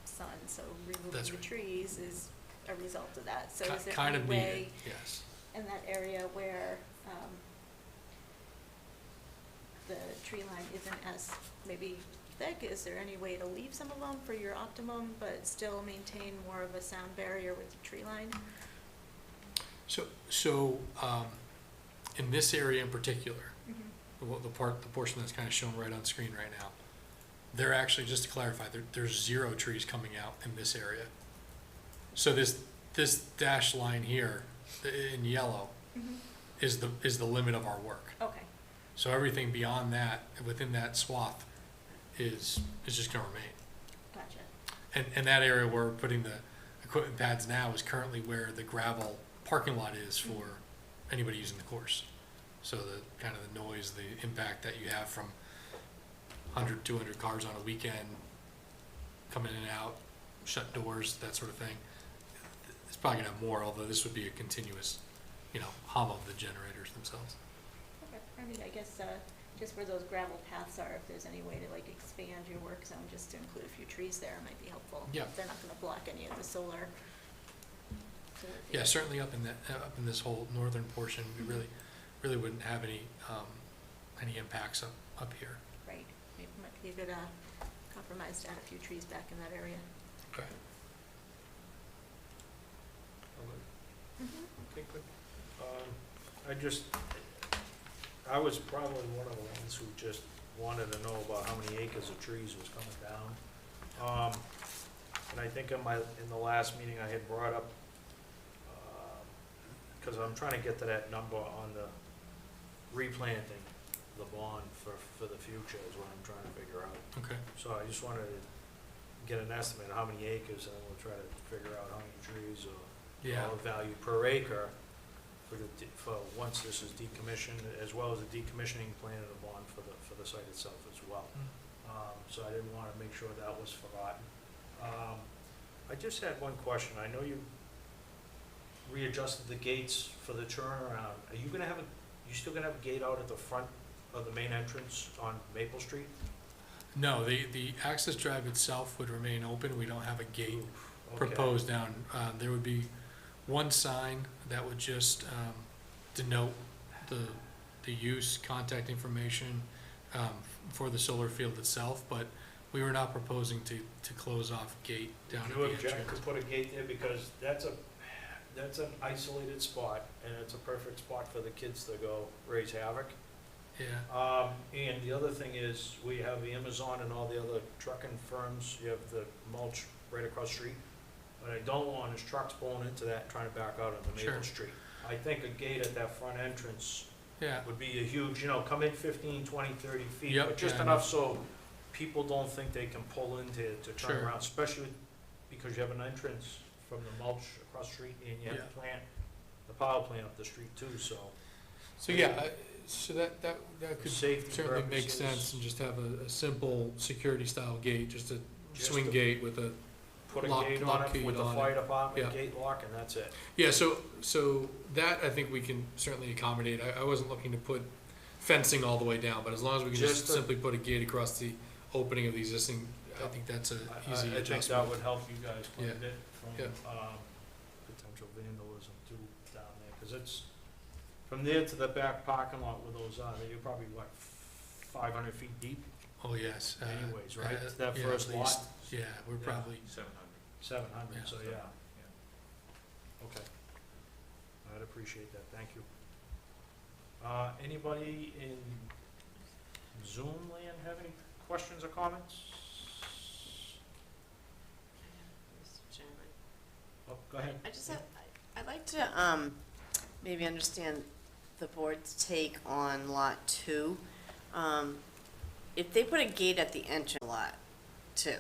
sun, so removing That's the right. trees is a result of that. So is there Kind any of way needed, yes. in that area where tree line isn't as maybe thick, is there any way to leave some of them for your optimum, but still maintain more of a sound barrier with the tree line? So, in this area in particular, Mhm. the portion that's kind of shown right on screen right now, they're actually, just to clarify, there's 0 trees coming out in this area. So this dashed line here in yellow Mhm. is the limit of our work. Okay, So everything beyond that, within that swath, is just gonna remain. gotcha. And that area where we're putting the equipment pads now is currently where the gravel parking lot is for anybody using the course. So the kind of the noise, the impact that you have from 100, 200 cars on a weekend coming in and out, shut doors, that sort of thing. It's probably gonna have more, although this would be a continuous, hum of the generators themselves. Okay, I mean, I guess, just where those gravel paths are, if there's any way to like expand your work zone, just to include a few trees there might be helpful. Yeah. They're not gonna block any of the solar. Yeah, certainly up in this whole northern portion, we really wouldn't have any impacts up here. Right, it might be a good, compromise to add a few trees back in that area. Okay. Okay, good. I was probably one of the ones who just wanted to know about how many acres of trees was coming down. And I think in the last meeting I had brought up, because I'm trying to get to that number on the replanting, the bond for the future is what I'm trying to figure out. Okay. So I just wanted to get an estimate of how many acres, and then we'll try to figure out how many trees or Yeah. dollar value per acre for once this is decommissioned, as well as a decommissioning plan and a bond for the site itself as well. So I didn't want to make sure that was forgotten. I just had one question. I know you readjusted the gates for the turnaround. Are you still gonna have a gate out at the front of the main entrance on Maple Street? No, the access drive itself would remain open. We don't have a gate Okay. proposed down. There would be one sign that would just denote the use, contact information for the solar field itself, but we were not proposing to close off gate down at Do the you object to entrance. put a gate there, because that's an isolated spot, and it's a perfect spot for the kids to go raise havoc. Yeah, And the other thing is, we have the Amazon and all the other trucking firms, you have the mulch right across the street. What I don't want is trucks pulling into that and trying to back out onto Sure. Maple Street. I think a gate at that front entrance yeah, would be a huge, come in 15, 20, 30 feet, Yep, but just yeah, I enough so people don't think they can pull in to turn Sure. around, especially because you have an entrance from the mulch across the street, and you have Yeah. the power plant up the street too, so. so yeah, so that could Safety certainly make purposes. sense, and just have a simple security style gate, just a Just swing a- gate with a, Put a Lock- gate on lock it key with the on it. fire department, Yeah. gate lock, and that's it. yeah, so that I think we can certainly accommodate. I wasn't looking to put fencing all the way down, but as long as we can just Just a- simply put a gate across the opening of the existing, I think that's an I easy think that adjustment. would help you guys quite a Yeah. bit from, Yeah. potential vandalism too down there, cause it's, from there to the back parking lot where those are, you're probably, 500 feet deep Oh, yes. anyways, right? uh, That yeah, first at lot, least. Yeah, we're Yeah. probably, 700. 700, Yeah. so yeah. Okay. I'd appreciate that, thank you. Anybody in Zoom land have any questions or comments? Mr. Chairman. Oh, go ahead. I'd like to, maybe understand the board's take on lot 2. If they put a gate at the entrance of lot 2,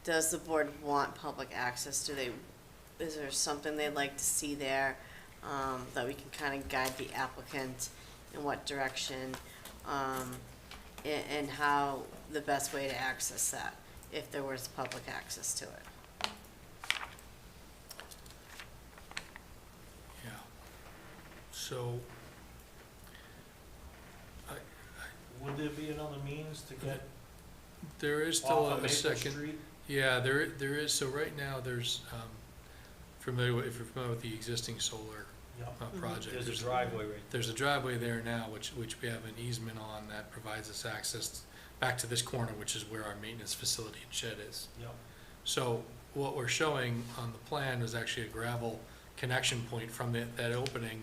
does the board want public access? Is there something they'd like to see there, that we can kind of guide the applicant in what direction, and how the best way to access that, if there was public access to it? yeah. So, Would there be another means to get there is still off of a Maple second. Street? Yeah, there is, so right now, there's, if you're familiar with the existing solar Yep. project. There's a driveway right there. There's a driveway there now, which we have an easement on that provides us access back to this corner, which is where our maintenance facility and shed is. Yep. So what we're showing on the plan is actually a gravel connection point from that opening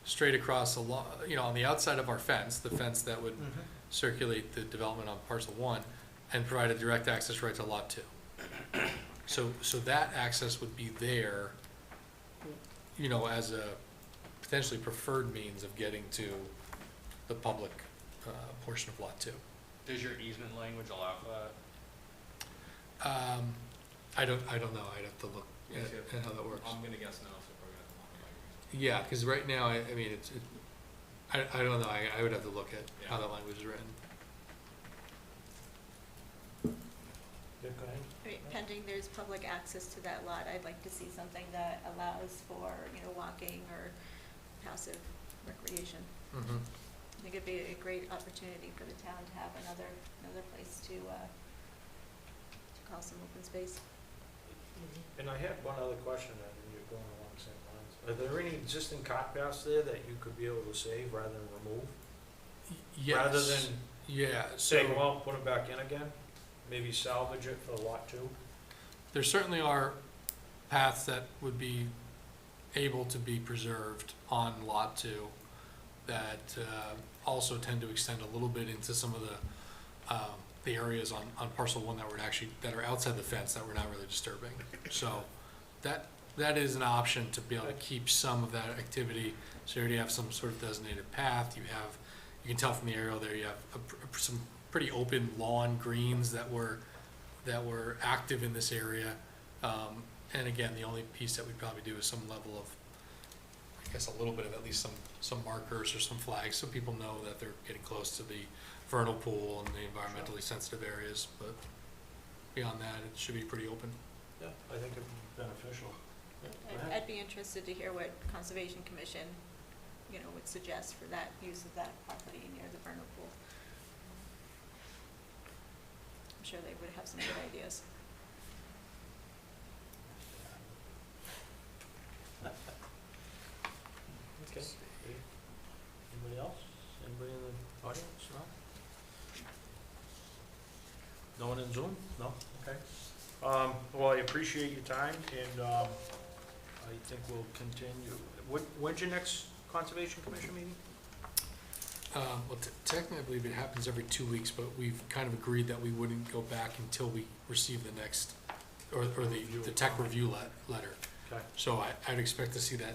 straight across the on the outside of our fence, the fence that would circulate the development on parcel 1, and provide a direct access right to lot 2. So that access would be there, as a potentially preferred means of getting to the public portion of lot 2. Does your easement language allow for that? I don't know. I'd have to look at how that works. I'm gonna guess no, so probably not the Yeah, because right now, I mean, I don't know. I would have to look at how that language is written. Good, go ahead. Right, pending there's public access to that lot, I'd like to see something that allows for, walking or passive recreation. Mm-hmm. I think it'd be a great opportunity for the town to have another place to call some open space. And I had one other question, and you're going along the same lines. Are there any existing cart paths there that you could be able to save rather than remove? Yes. Rather than so say, well, put them back in again? Maybe salvage it for lot 2? there certainly are paths that would be able to be preserved on lot 2 that also tend to extend a little bit into some of the areas on parcel 1 that are outside the fence that we're not really disturbing. So that is an option to be able to keep some of that activity. So you already have some sort of designated path. You can tell from the aerial there, you have some pretty open lawn greens that were active in this area. And again, the only piece that we'd probably do is some level of, I guess, a little bit of at least some markers or some flags so people know that they're getting close to the vernal pool and the environmentally sensitive areas. But beyond that, it should be pretty open. Yeah, I think it'd be beneficial. Yeah, go ahead. I'd be interested to hear what Conservation Commission, would suggest for that use of that property near the vernal pool. I'm sure they would have some good ideas. Okay. Anybody else? Anybody in the audience? No? No one in Zoom? No? Okay. Well, I appreciate your time, and I think we'll continue. When's your next Conservation Commission meeting? Well, technically, I believe it happens every 2 weeks, but we've kind of agreed that we wouldn't go back until we receive the next, or the tech review letter. Okay. So I'd expect to see that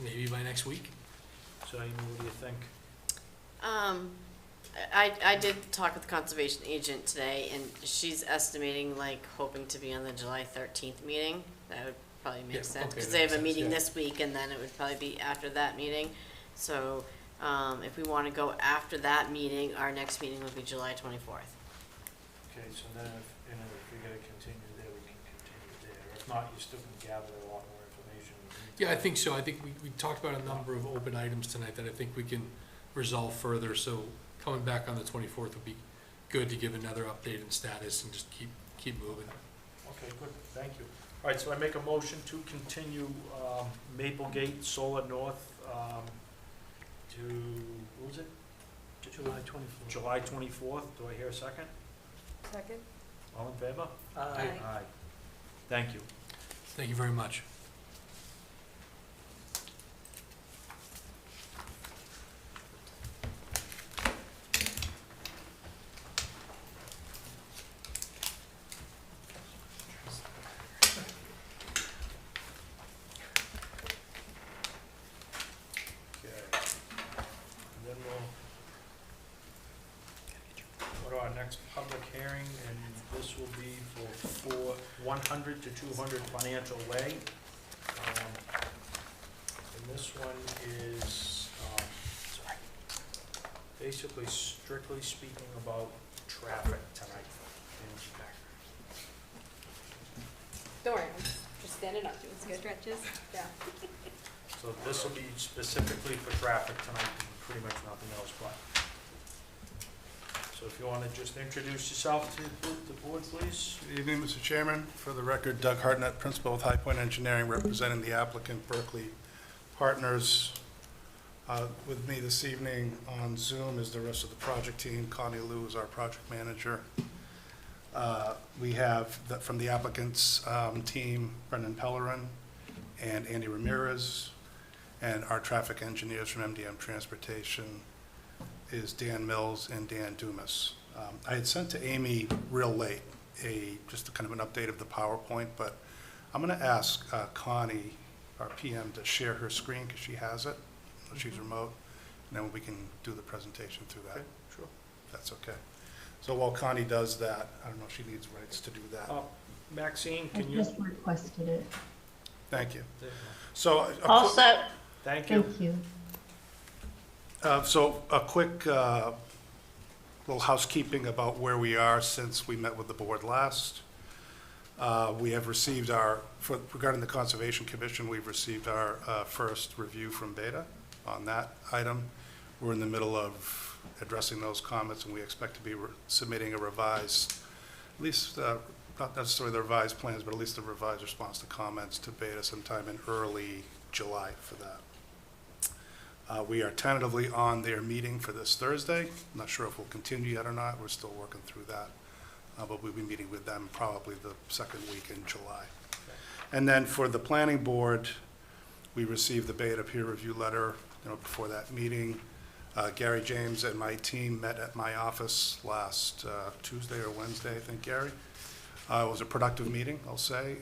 maybe by next week. So, Amy, what do you think? I did talk with the conservation agent today, and she's estimating, hoping to be on the July 13th meeting. That would probably make sense, okay, because that they have makes a meeting sense, this week, and then it would probably be after that meeting. So, if we want to go after that meeting, our next meeting would be July 24th. Okay, so then if we gotta continue there, we can continue there. If not, you still can gather a lot more information. Yeah, I think so. I think we talked about a number of open items tonight that I think we can resolve further. So coming back on the 24th would be good to give another update and status and just keep moving. Okay, good, thank you. All right, so I make a motion to continue Maplegate Solar North to, what was it? July 24th. July 24th. Do I hear a second? Second. All in favor? Aye. Aye. Thank you. Thank you very much. Okay. And then we'll go to our next public hearing, and this will be for 100 to 200 Financial Way. And this one is basically strictly speaking about traffic tonight. Don't worry, I'm just standing up, doing Some stretches? Yeah. So this will be specifically for traffic tonight, and pretty much nothing else, but. So if you want to just introduce yourself to the board, please. Good evening, Mr. Chairman. For the record, Doug Hartnett, Principal with High Point Engineering, representing the applicant Berkeley partners. With me this evening on Zoom is the rest of the project team. Connie Lou is our project manager. We have from the applicants team, Brendan Pellerin and Andy Ramirez, and our traffic engineers from MDM Transportation is Dan Mills and Dan Dumas. I had sent to Amy real late just a kind of an update of the PowerPoint, but I'm going to ask Connie, our PM, to share her screen because she has it. She's remote, and then we can do the presentation through that. Okay, sure. That's okay. So while Connie does that, I don't know if she needs rights to do that. Maxine, I can you? just requested it. Thank you. So, All set. Thank you. Thank you. So a quick little housekeeping about where we are since we met with the board last. We have received regarding the Conservation Commission, we've received our first review from Beta on that item. We're in the middle of addressing those comments, and we expect to be submitting a revised, at least not necessarily the revised plans, but at least a revised response to comments to Beta sometime in early July for that. We are tentatively on their meeting for this Thursday. I'm not sure if we'll continue yet or not. We're still working through that. But we'll be meeting with them probably the second week in July. And then for the planning board, we received the Beta peer review letter before that meeting. Gary James and my team met at my office last Tuesday or Wednesday, I think, Gary. It was a productive meeting, I'll say.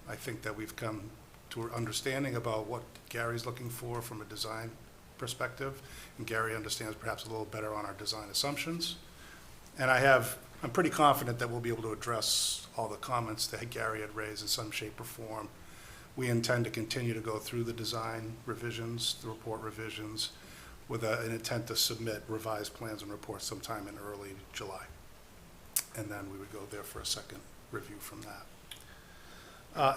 I think that we've come to an understanding about what Gary's looking for from a design perspective, and Gary understands perhaps a little better on our design assumptions. And I'm pretty confident that we'll be able to address all the comments that Gary had raised in some shape or form. We intend to continue to go through the design revisions, the report revisions, with an intent to submit revised plans and reports sometime in early July. And then we would go there for a second review from that.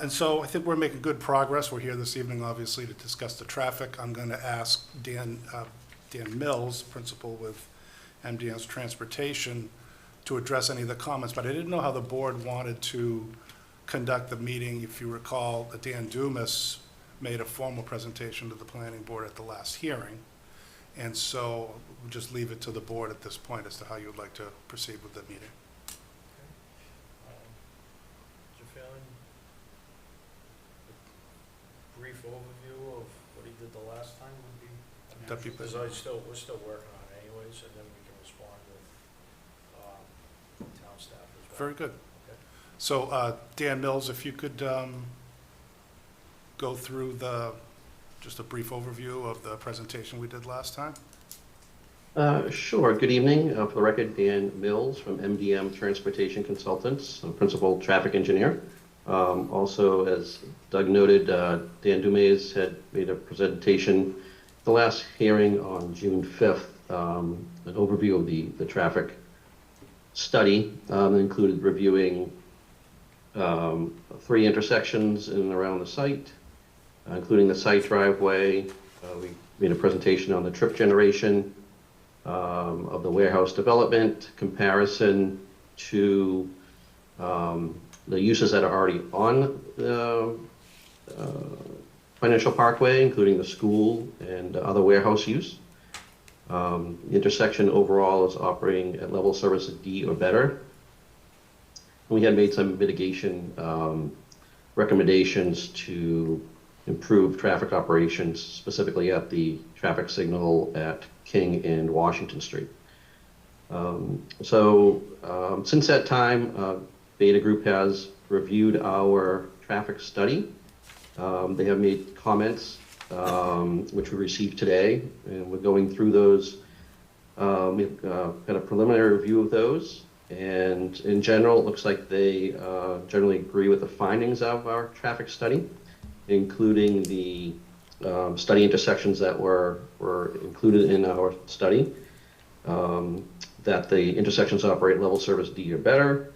And so I think we're making good progress. We're here this evening, obviously, to discuss the traffic. I'm going to ask Dan Mills, principal with MDM's Transportation, to address any of the comments, but I didn't know how the board wanted to conduct the meeting. If you recall, Dan Dumas made a formal presentation to the planning board at the last hearing, and so we'll just leave it to the board at this point as to how you would like to proceed with the meeting. Brief overview of what he did the last time would be, Deputy because we're still working on it anyways, and then we can respond with town staff as well. Very good. Okay. So Dan Mills, if you could go through just a brief overview of the presentation we did last time. Sure. Good evening. For the record, Dan Mills from MDM Transportation Consultants. I'm principal traffic engineer. Also, as Doug noted, Dan Dumas had made a presentation at the last hearing on June 5th, an overview of the traffic study. Included reviewing 3 intersections in and around the site, including the site driveway. We made a presentation on the trip generation of the warehouse development, comparison to the uses that are already on the Financial Parkway, including the school and other warehouse use. The intersection overall is operating at level service D or better. We had made some mitigation recommendations to improve traffic operations, specifically at the traffic signal at King and Washington Street. Since that time, Beta Group has reviewed our traffic study. They have made comments, which we received today, and we're going through those. We've got a preliminary review of those, and in general, it looks like they generally agree with the findings of our traffic study, including the study intersections that were included in our study, that the intersections operate level service D or better,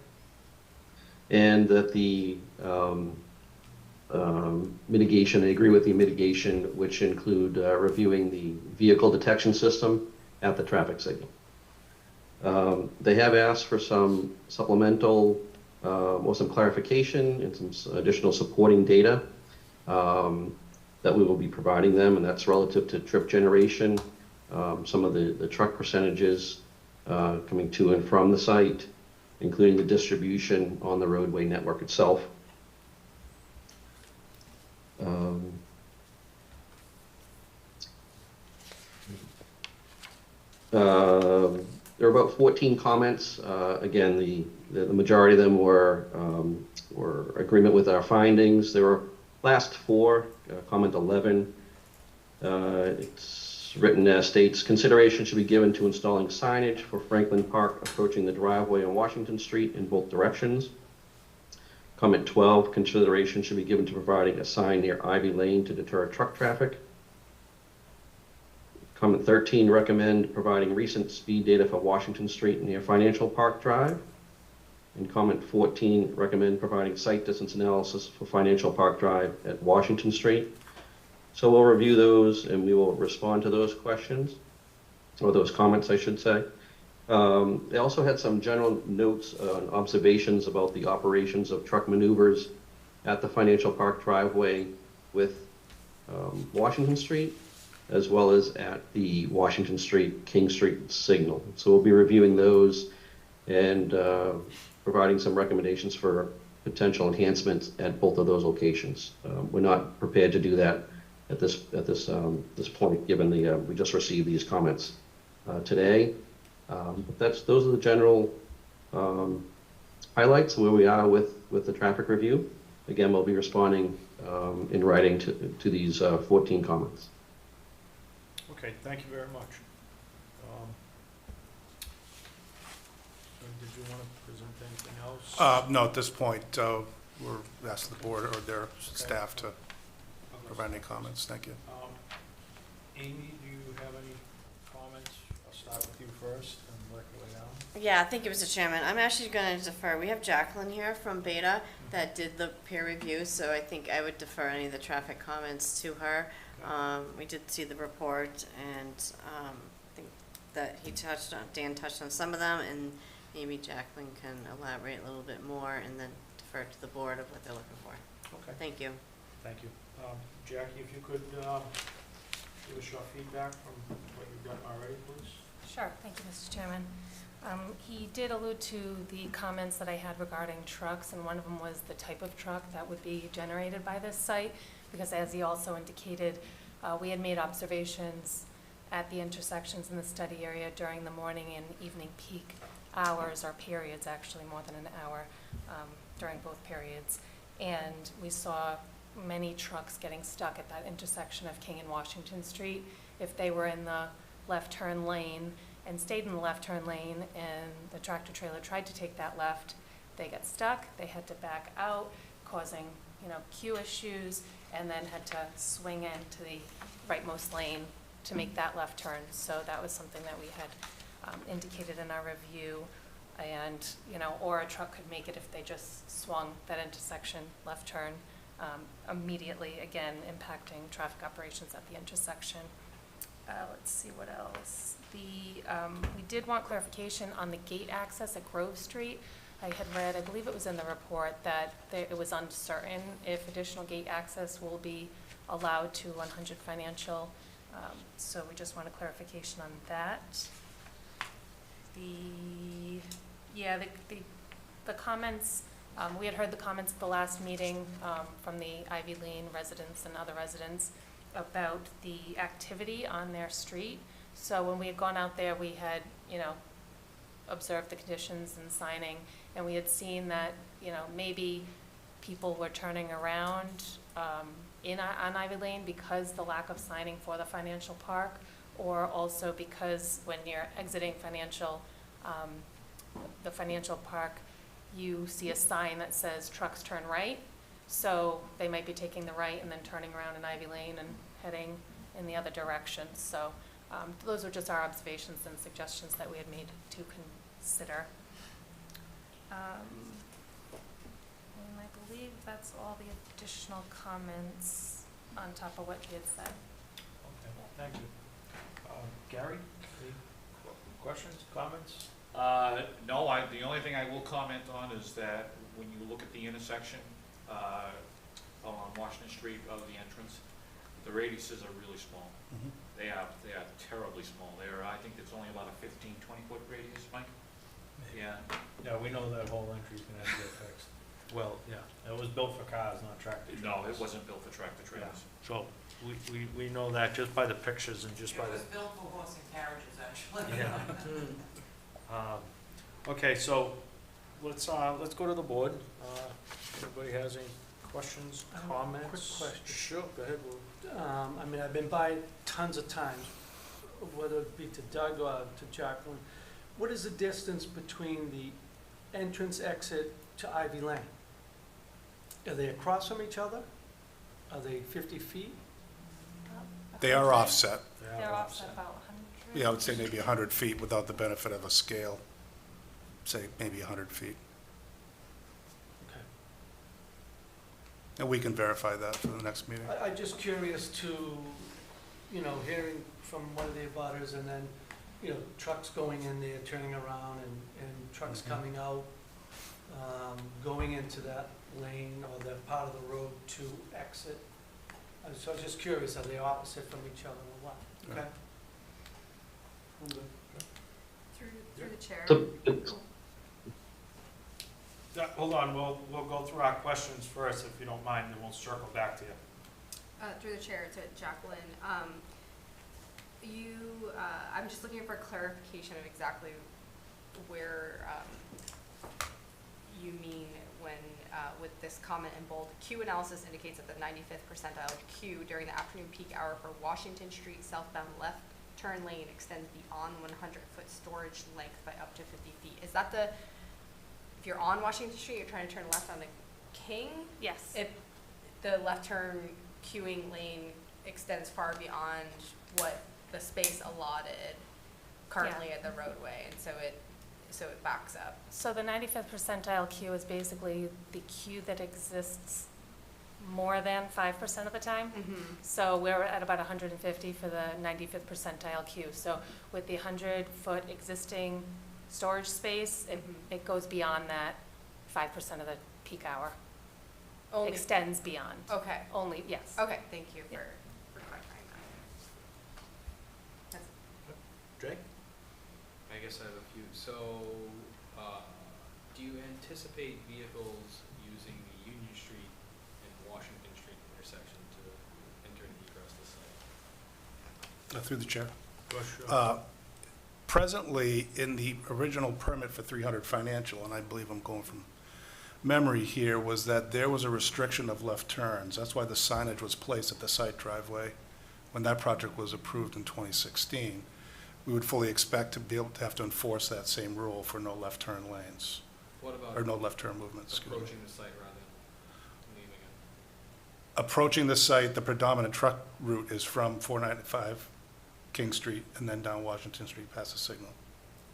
and that the mitigation, they agree with the mitigation, which include reviewing the vehicle detection system at the traffic signal. They have asked for some supplemental or some clarification and some additional supporting data that we will be providing them, and that's relative to trip generation, some of the truck percentages coming to and from the site, including the distribution on the roadway network itself. There were about 14 comments. Again, the majority of them were agreement with our findings. There were last 4, comment 11. It's written as states, consideration should be given to installing signage for Franklin Park approaching the driveway on Washington Street in both directions. Comment 12, consideration should be given to providing a sign near Ivy Lane to deter truck traffic. Comment 13, recommend providing recent speed data for Washington Street near Financial Park Drive. And comment 14, recommend providing site distance analysis for Financial Park Drive at Washington Street. So we'll review those and we will respond to those questions, or those comments, I should say. They also had some general notes and observations about the operations of truck maneuvers at the Financial Park driveway with Washington Street, as well as at the Washington Street, King Street signal. So we'll be reviewing those and providing some recommendations for potential enhancements at both of those locations. We're not prepared to do that at this point, given we just received these comments today. But those are the general highlights where we are with the traffic review. Again, we'll be responding in writing to these 14 comments. Okay, thank you very much. Did you want to present anything else? No, at this point, we're asking the board or their staff to provide any comments. Thank you. Amy, do you have any comments? I'll start with you first and work your way down. Yeah, thank you, Mr. Chairman. I'm actually going to defer. We have Jacqueline here from Beta that did the peer review, so I think I would defer any of the traffic comments to her. We did see the report, and I think that Dan touched on some of them, and maybe Jacqueline can elaborate a little bit more and then defer to the board of what they're looking for. Okay. Thank you. Thank you. Jackie, if you could give us your feedback from what you've done already, please. Sure, thank you, Mr. Chairman. He did allude to the comments that I had regarding trucks, and one of them was the type of truck that would be generated by this site, because as he also indicated, we had made observations at the intersections in the study area during the morning and evening peak hours, or periods, actually more than an hour, during both periods. And we saw many trucks getting stuck at that intersection of King and Washington Street. If they were in the left turn lane and stayed in the left turn lane and the tractor trailer tried to take that left, they got stuck, they had to back out, causing, queue issues, and then had to swing into the rightmost lane to make that left turn. So that was something that we had indicated in our review. And, or a truck could make it if they just swung that intersection left turn immediately, again, impacting traffic operations at the intersection. Let's see what else. We did want clarification on the gate access at Grove Street. I had read, I believe it was in the report, that it was uncertain if additional gate access will be allowed to 100 Financial. So we just want a clarification on that. The comments, we had heard the comments at the last meeting from the Ivy Lane residents and other residents about the activity on their street. So when we had gone out there, we had, observed the conditions and signing, and we had seen that, maybe people were turning around on Ivy Lane because the lack of signing for the Financial Park, or also because when you're exiting the Financial Park, you see a sign that says trucks turn right. So they might be taking the right and then turning around in Ivy Lane and heading in the other direction. So those were just our observations and suggestions that we had made to consider. And I believe that's all the additional comments on top of what you had said. Okay, thank you. Gary, any questions, comments? No, the only thing I will comment on is that when you look at the intersection on Washington Street of the entrance, The radiuses are really small. Mhm. They are terribly small. I think it's only about a 15, 20-foot radius, Mike? Yeah. Yeah, we know that whole entry's gonna have to get fixed. Well, yeah, it was built for cars, not tractor No, trailers. it wasn't built for tractor trailers. So, we know that just by the pictures and just by the. built for horse and carriages, actually. Yeah. Okay, so let's go to the board. Anybody has any questions, I have a comments? quick question. Sure, go ahead, Lou. I mean, I've been by tons of times, whether it be to Doug or to Jacqueline. What is the distance between the entrance exit to Ivy Lane? Are they across from each other? Are they 50 feet? They are offset. They're offset about 100. Yeah, I would say maybe 100 feet without the benefit of a scale. Say maybe 100 feet. Okay. And we can verify that for the next meeting. I'm just curious to, hearing from one of the abutters and then, trucks going in there, turning around and trucks coming out, going into that lane or that part of the road to exit. So I was just curious, are they opposite from each other or what? Okay. I'm good. Through the chair. So, it's- Hold on, we'll go through our questions first, if you don't mind, and then we'll circle back to you. Through the chair to Jacqueline, I'm just looking for clarification of exactly where you mean when, with this comment in bold, Q analysis indicates that the 95th percentile Q during the afternoon peak hour for Washington Street southbound left turn lane extends beyond 100-foot storage length by up to 50 feet. Is that if you're on Washington Street, you're trying to turn left on the King? Yes. If the left turn queuing lane extends far beyond what the space allotted currently at the roadway, and so it backs up. So the 95th percentile queue is basically the queue that exists more than 5% of the time. Mm-hmm. So we're at about 150 for the 95th percentile queue. So with the 100-foot existing storage space, it goes beyond that 5% of the peak hour. Only Extends beyond. Okay. Only, yes. Okay, thank you Yeah. for clarifying that. Jake? I guess I have a few. So, do you anticipate vehicles using the Union Street and Washington Street intersection to enter and egress the site? Through the chair. Sure. Presently, in the original permit for 300 Financial, and I believe I'm going from memory here, was that there was a restriction of left turns. That's why the signage was placed at the site driveway when that project was approved in 2016. We would fully expect to be able to have to enforce that same rule for no left turn lanes, What about or no left turn movements. excuse me. approaching the site rather than leaving it? Approaching the site, the predominant truck route is from 495 King Street and then down Washington Street past the signal.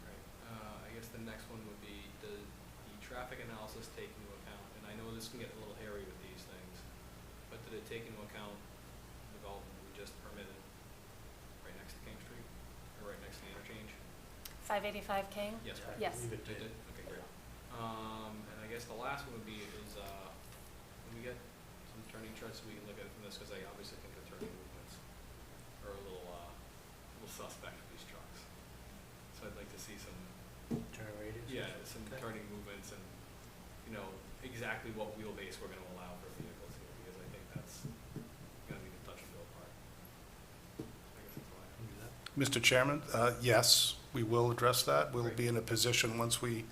Right. I guess the next one would be, does the traffic analysis take into account, and I know this can get a little hairy with these things, but did it take into account development we just permitted right next to King Street, or right next to the interchange? 585 King? Yes, right. Yes. Leave it It to- did? Okay, great. And I guess the last one would be is, when we get some turning charts, we can look at it from this, because I obviously think the turning movements are a little suspect for these trucks. So I'd like to see some, Turn radius? some Okay. turning movements and, exactly what wheelbase we're gonna allow for vehicles here, because I think that's gonna be the touch and go part. I guess that's all I have. Mr. Chairman, yes, we will address that. We'll be in a position, once we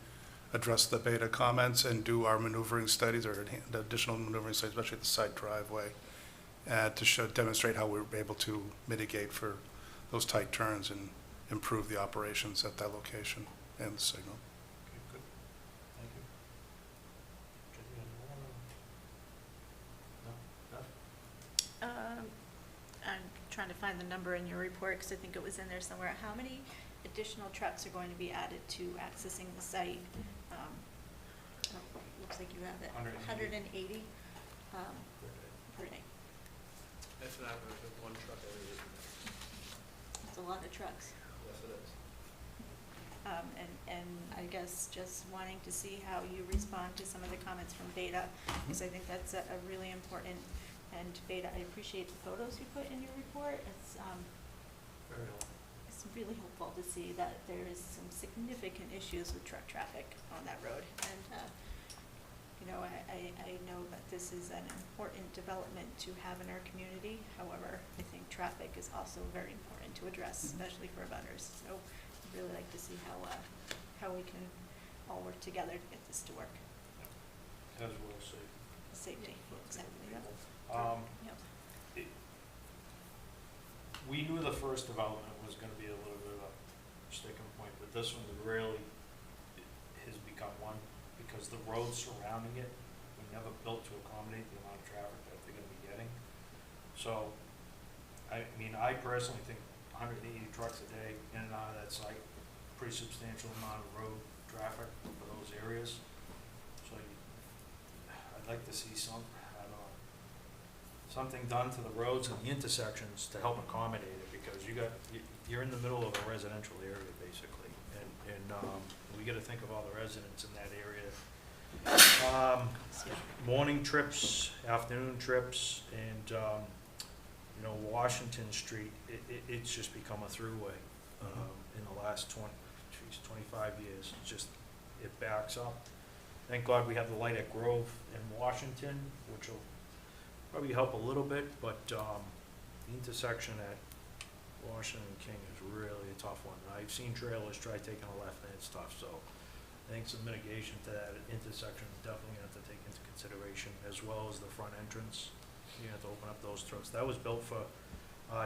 address the beta comments and do our maneuvering studies or the additional maneuvering studies, especially at the side driveway, to demonstrate how we're able to mitigate for those tight turns and improve the operations at that location and the signal. Okay, good. Thank you. Jake, you have more? No? Nothing? I'm trying to find the number in your report, because I think it was in there somewhere. How many additional trucks are going to be added to accessing the site? Looks like you have it. 180 per day. That's an average of one truck every week. That's a lot of trucks. Yes, it is. And I guess just wanting to see how you respond to some of the comments from Beta, because I think that's a really important And Beta, I appreciate the photos you put in your report. Very helpful. It's really helpful to see that there is some significant issues with truck traffic on that road. And, I know that this is an important development to have in our community. However, I think traffic is also very important to address, especially for abutters. So I'd really like to see how we can all work together to get this to work. As well as Safety, exactly, yep. Yep. We knew the first development was gonna be a little bit of a sticking point, but this one really has become one, because the roads surrounding it were never built to accommodate the amount of traffic that they're gonna be getting. So, I mean, I personally think 180 trucks a day in and out of that site, pretty substantial amount of road traffic for those areas. So I'd like to see something done to the roads and the intersections to help accommodate it, because you're in the middle of a residential area basically, and we gotta think of all the residents in that area. Morning trips, afternoon trips, and Washington Street, it's just become a throughway in the last 25 years. It backs up. Thank God we have the light at Grove and Washington, which will probably help a little bit, but the intersection at Washington and King is really a tough one. I've seen trailers try taking a left and it's tough, so I think some mitigation to that intersection is definitely gonna have to take into consideration, as well as the front entrance. You have to open up those trucks. That was built for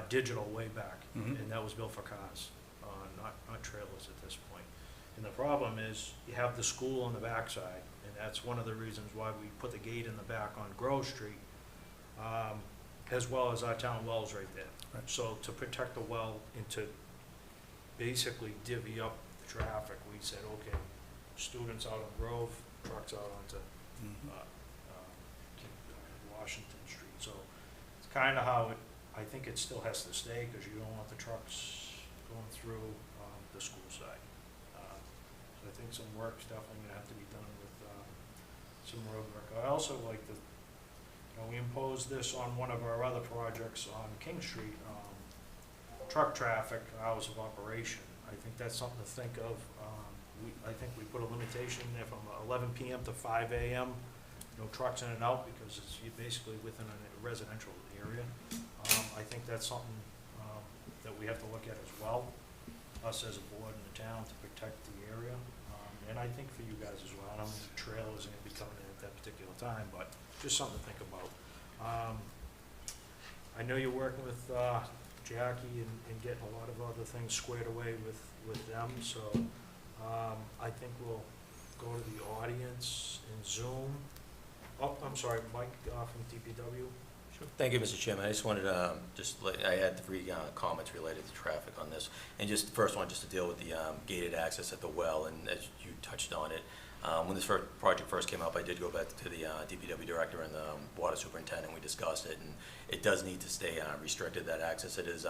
digital way back, and that was built for cars, not trailers at this point. And the problem is, you have the school on the backside, and that's one of the reasons why we put the gate in the back on Grove Street, as well as our town wells right there. Right. So to protect the well and to basically divvy up the traffic, we said, okay, students out on Grove, trucks out onto Washington Street. So it's kind of how I think it still has to stay, because you don't want the trucks going through the school side. So I think some work's definitely gonna have to be done with some road work. I also like to, we imposed this on one of our other projects on King Street, truck traffic, hours of operation. I think that's something to think of. I think we put a limitation there from 11 p.m. to 5 a.m. No trucks in and out, because you're basically within a residential area. I think that's something that we have to look at as well, us as a board in the town, to protect the area. And I think for you guys as well. I don't think trailers are going to be coming in at that particular time, but just something to think about. I know you're working with Jackie and getting a lot of other things squared away with them, so I think we'll go to the audience in Zoom. Oh, I'm sorry, Mike from DPW. Sure. Thank you, Mr. Chairman. I just wanted to I had 3 comments related to traffic on this. And just the first one, just to deal with the gated access at the well, and as you touched on it, when this project first came up, I did go back to the DPW director and the water superintendent. We discussed it, and it does need to stay restricted, that access. It is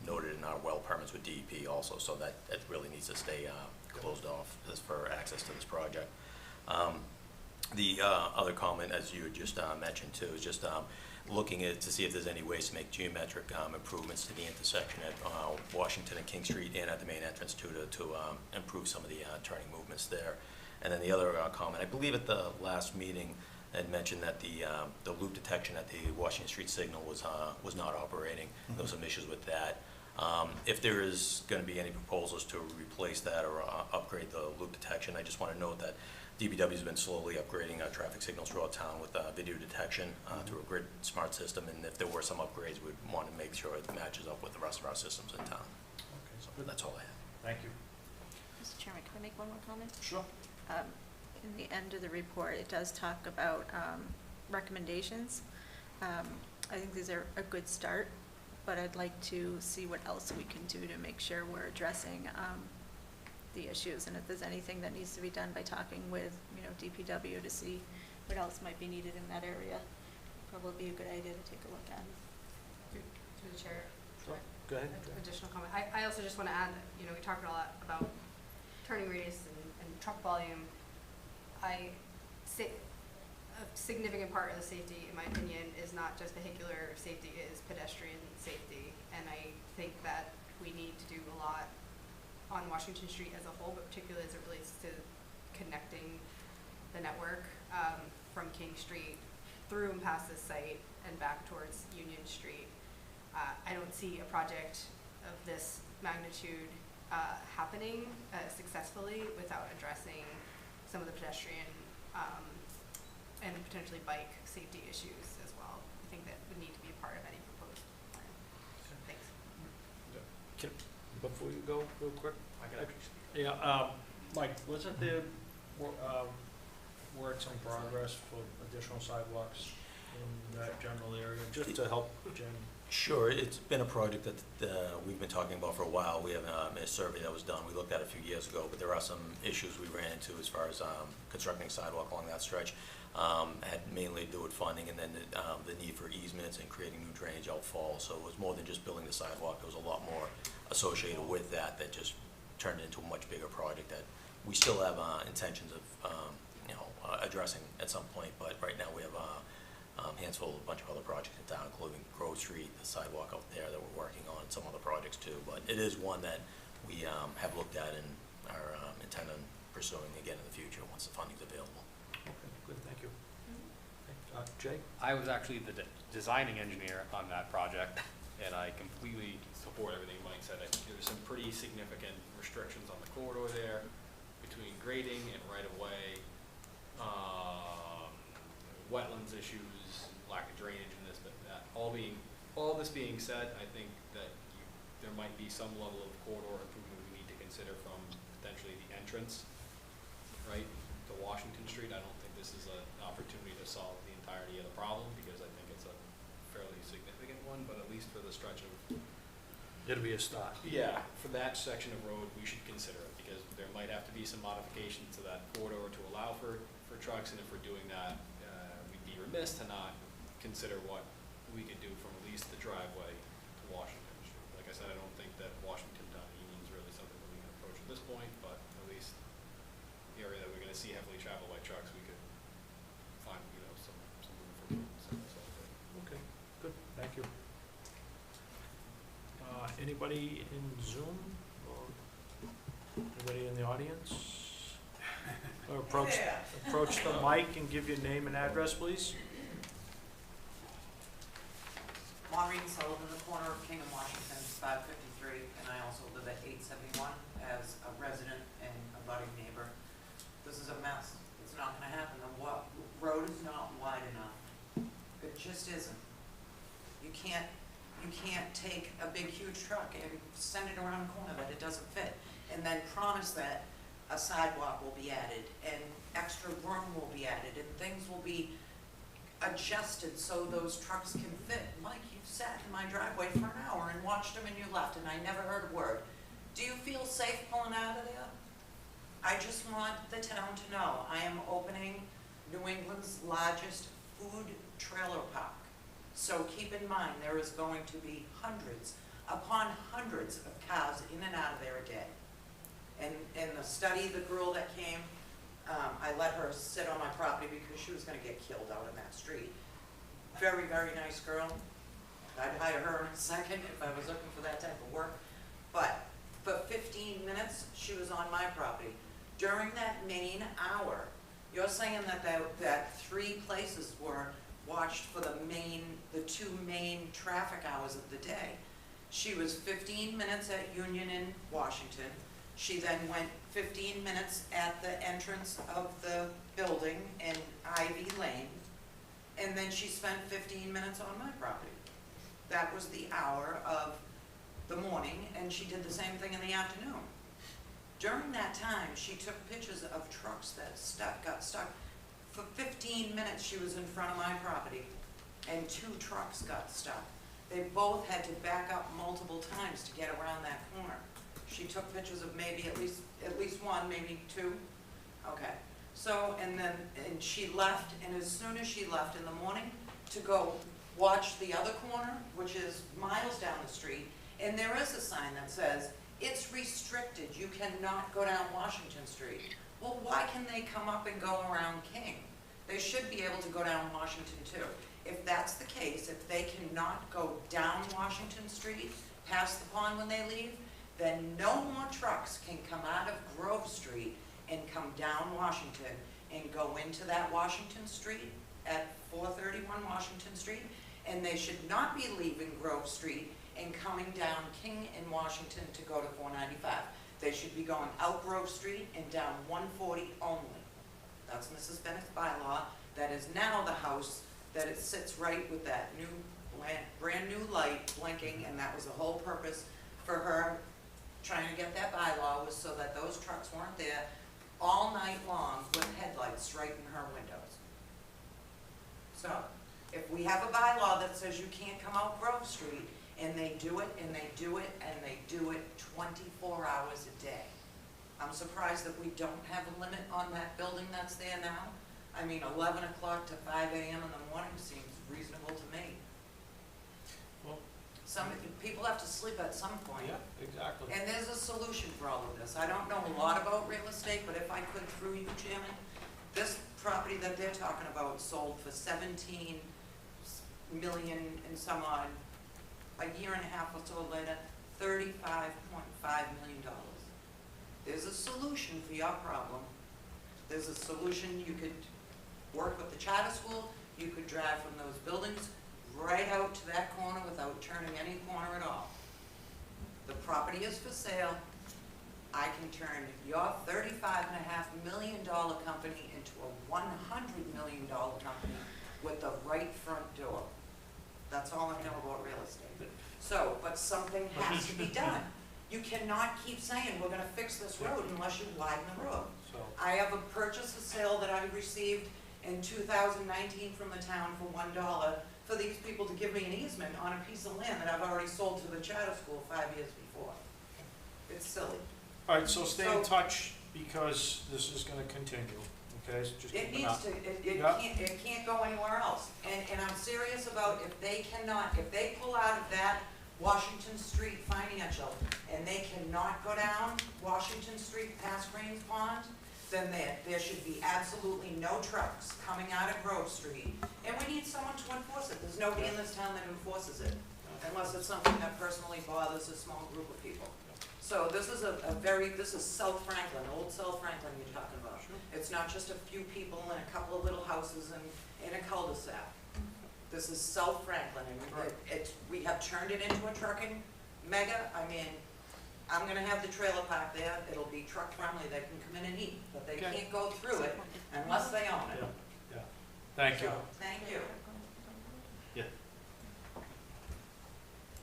noted in our well permits with DEP also, so that really needs to stay closed off for access to this project. The other comment, as you had just mentioned too, is just looking at to see if there's any ways to make geometric improvements to the intersection at Washington and King Street and at the main entrance too, to improve some of the turning movements there. And then the other comment, I believe at the last meeting, I had mentioned that the loop detection at the Washington Street signal was not operating. There was some issues with that. If there is going to be any proposals to replace that or upgrade the loop detection, I just want to note that DPW has been slowly upgrading traffic signals throughout town with video detection through a grid smart system, and if there were some upgrades, we'd want to make sure it matches up with the rest of our systems in town. Okay. So that's all I have. Thank you. Mr. Chairman, can I make one more comment? Sure. In the end of the report, it does talk about recommendations. I think these are a good start, but I'd like to see what else we can do to make sure we're addressing the issues, and if there's anything that needs to be done by talking with, DPW to see what else might be needed in that area. Probably be a good idea to take a look at. Through the chair. Sure. Go ahead. Additional comment. I also just want to add that, we talked a lot about turning radius and truck volume. I a significant part of the safety, in my opinion, is not just vehicular safety, it is pedestrian safety. And I think that we need to do a lot on Washington Street as a whole, but particularly as it relates to connecting the network from King Street through and past this site and back towards Union Street. I don't see a project of this magnitude happening successfully without addressing some of the pedestrian and potentially bike safety issues as well. I think that would need to be a part of any proposed plan. Thanks. Before you go, real quick. I can actually speak. Yeah, Mike, wasn't there works in progress for additional sidewalks in that general area, just to help Jen? Sure, it's been a project that we've been talking about for a while. We have a survey that was done. We looked at it a few years ago, but there are some issues we ran into as far as constructing a sidewalk along that stretch. Had mainly to do with funding and then the need for easements and creating new drainage outfall. So it was more than just building the sidewalk. There was a lot more associated with that just turned into a much bigger project that we still have intentions of addressing at some point. But right now we have a handful of a bunch of other projects in town, including Grove Street, the sidewalk out there that we're working on, some other projects too. But it is one that we have looked at and are intend on pursuing again in the future once the funding's available. Okay, good, thank you. Jay? I was actually the designing engineer on that project, and I completely support everything Mike said. I think there's some pretty significant restrictions on the corridor there between grading and right-of-way, wetlands issues, lack of drainage and this, but that. All this being said, I think that there might be some level of corridor improvement we need to consider from potentially the entrance, right, to Washington Street. I don't think this is an opportunity to solve the entirety of the problem, because I think it's a fairly significant one, but at least for the stretch of... It'll be a start. Yeah, for that section of road, we should consider it, because there might have to be some modifications to that corridor to allow for trucks, and if we're doing that, we'd be remiss to not consider what we could do from at least the driveway to Washington Street. Like I said, I don't think that Washington to Union is really something that we can approach at this point, but at least the area that we're gonna see heavily traveled by trucks, we could find, some room for Okay, good, thank you. Anybody in Zoom or anybody in the audience? Or approach the mic and give your name and address, please. Maureen Sullivan, the corner of King and Washington, 553, and I also live at 871 as a resident and a budding neighbor. This is a mess. It's not gonna happen. The road is not wide enough. It just isn't. You can't take a big, huge truck and send it around the corner that it doesn't fit, and then promise that a sidewalk will be added, and extra room will be added, and things will be adjusted so those trucks can fit. Mike, you've sat in my driveway for an hour and watched them and you left, and I never heard a word. Do you feel safe pulling out of there? I just want the town to know I am opening New England's largest food trailer park. So keep in mind, there is going to be hundreds upon hundreds of cars in and out of there a day. And in the study, the girl that came, I let her sit on my property because she was gonna get killed out in that street. Very, very nice girl. I'd hire her in a second if I was looking for that type of work. But for 15 minutes, she was on my property. During that main hour, you're saying that 3 places were watched for the 2 main traffic hours of the day. She was 15 minutes at Union in Washington. She then went 15 minutes at the entrance of the building in Ivy Lane, and then she spent 15 minutes on my property. That was the hour of the morning, and she did the same thing in the afternoon. During that time, she took pictures of trucks that got stuck. For 15 minutes, she was in front of my property, and 2 trucks got stuck. They both had to back up multiple times to get around that corner. She took pictures of maybe at least 1, maybe 2. Okay. So, and she left, and as soon as she left in the morning to go watch the other corner, which is miles down the street, and there is a sign that says, it's restricted, you cannot go down Washington Street. Well, why can they come up and go around King? they should be able to go down Washington too. If that's the case, if they cannot go down Washington Street, past the pond when they leave, then no more trucks can come out of Grove Street and come down Washington and go into that Washington Street at 431 Washington Street. And they should not be leaving Grove Street and coming down King and Washington to go to 495. They should be going out Grove Street and down 140 only. That's Mrs. Bennett's bylaw. That is now the house that it sits right with that new, brand new light blinking, and that was the whole purpose for her trying to get that bylaw, was so that those trucks weren't there all night long with headlights right in her windows. So, if we have a bylaw that says you can't come out Grove Street, and they do it, and they do it, and they do it 24 hours a day. I'm surprised that we don't have a limit on that building that's there now. I mean, 11 o'clock to 5 a.m. in the morning seems reasonable to me. Well, Some people have to sleep at some point. yeah, exactly. And there's a solution for all of this. I don't know a lot about real estate, but if I could, through you, Chairman, this property that they're talking about sold for 17 million and some odd, a year and a half or so later, $35.5 million. There's a solution for your problem. There's a solution. You could work with the charter school. You could drive from those buildings right out to that corner without turning any corner at all. The property is for sale. I can turn your $35.5 million company into a $100 million company with the right front door. That's all I know about real estate. So, but something has to be done. You cannot keep saying, we're gonna fix this road unless you widen the road. So, I have a purchase and sale that I received in 2019 from the town for $1 for these people to give me an easement on a piece of land that I've already sold to the charter school 5 years before. It's silly. all right, so stay in So- touch, because this is gonna continue, okay? So just It keep an needs eye. to, Yeah. it can't go anywhere else. And I'm serious about if they pull out of that Washington Street financial, and they cannot go down Washington Street past Green's Pond, then there should be absolutely no trucks coming out of Grove Street. And we need someone to enforce it. There's nobody in this town that enforces it, unless it's something that personally bothers a small group of people. So this is this is South Franklin, old South Franklin you're talking about. It's not just a few people and a couple of little houses in a cul-de-sac. This is South Franklin, and we have turned it into a trucking mega. I mean, I'm gonna have the trailer park there. It'll be truck friendly. They can come in and eat, but they Okay. can't go through it unless they own it. Yeah, yeah. Thank you. So, thank you. Yeah.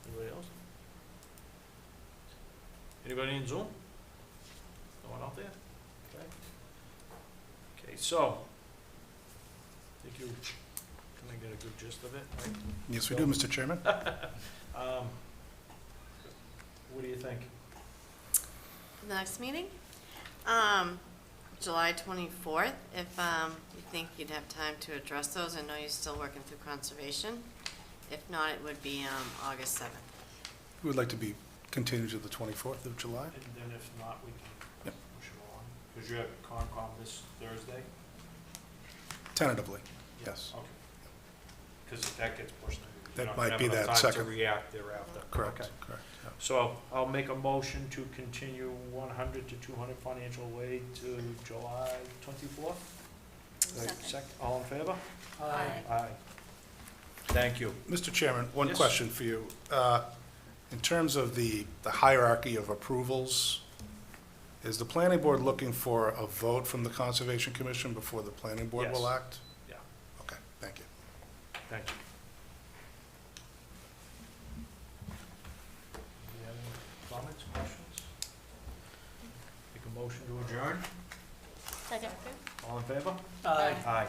Anybody else? Anybody in Zoom? No one out there? Okay. Okay, so, I think you kind of get a good gist of it, right? Yes, we do, Mr. Chairman. What do you think? The next meeting? July 24th, if you think you'd have time to address those. I know you're still working through conservation. If not, it would be August 7th. We would like to be continued to the 24th of July. And then if not, we can Yep. push it along. Because you have Concom this Thursday? Tentatively, yes. Okay. Because if that gets pushed, That you're not might gonna be have enough that time to second- react thereafter. Correct, Okay. correct. yeah. So I'll make a motion to continue 100 to 200 Financial Way to July 24th. All in favor? Aye. Aye. Thank you. Mr. Chairman, one Yes. question for you. In terms of the hierarchy of approvals, is the planning board looking for a vote from the Conservation Commission before the planning board will Yes. act? Yeah. Okay, thank you. Thank you. Do you have any comments, questions? Make a motion to adjourn? Second. All in favor? Aye. Aye.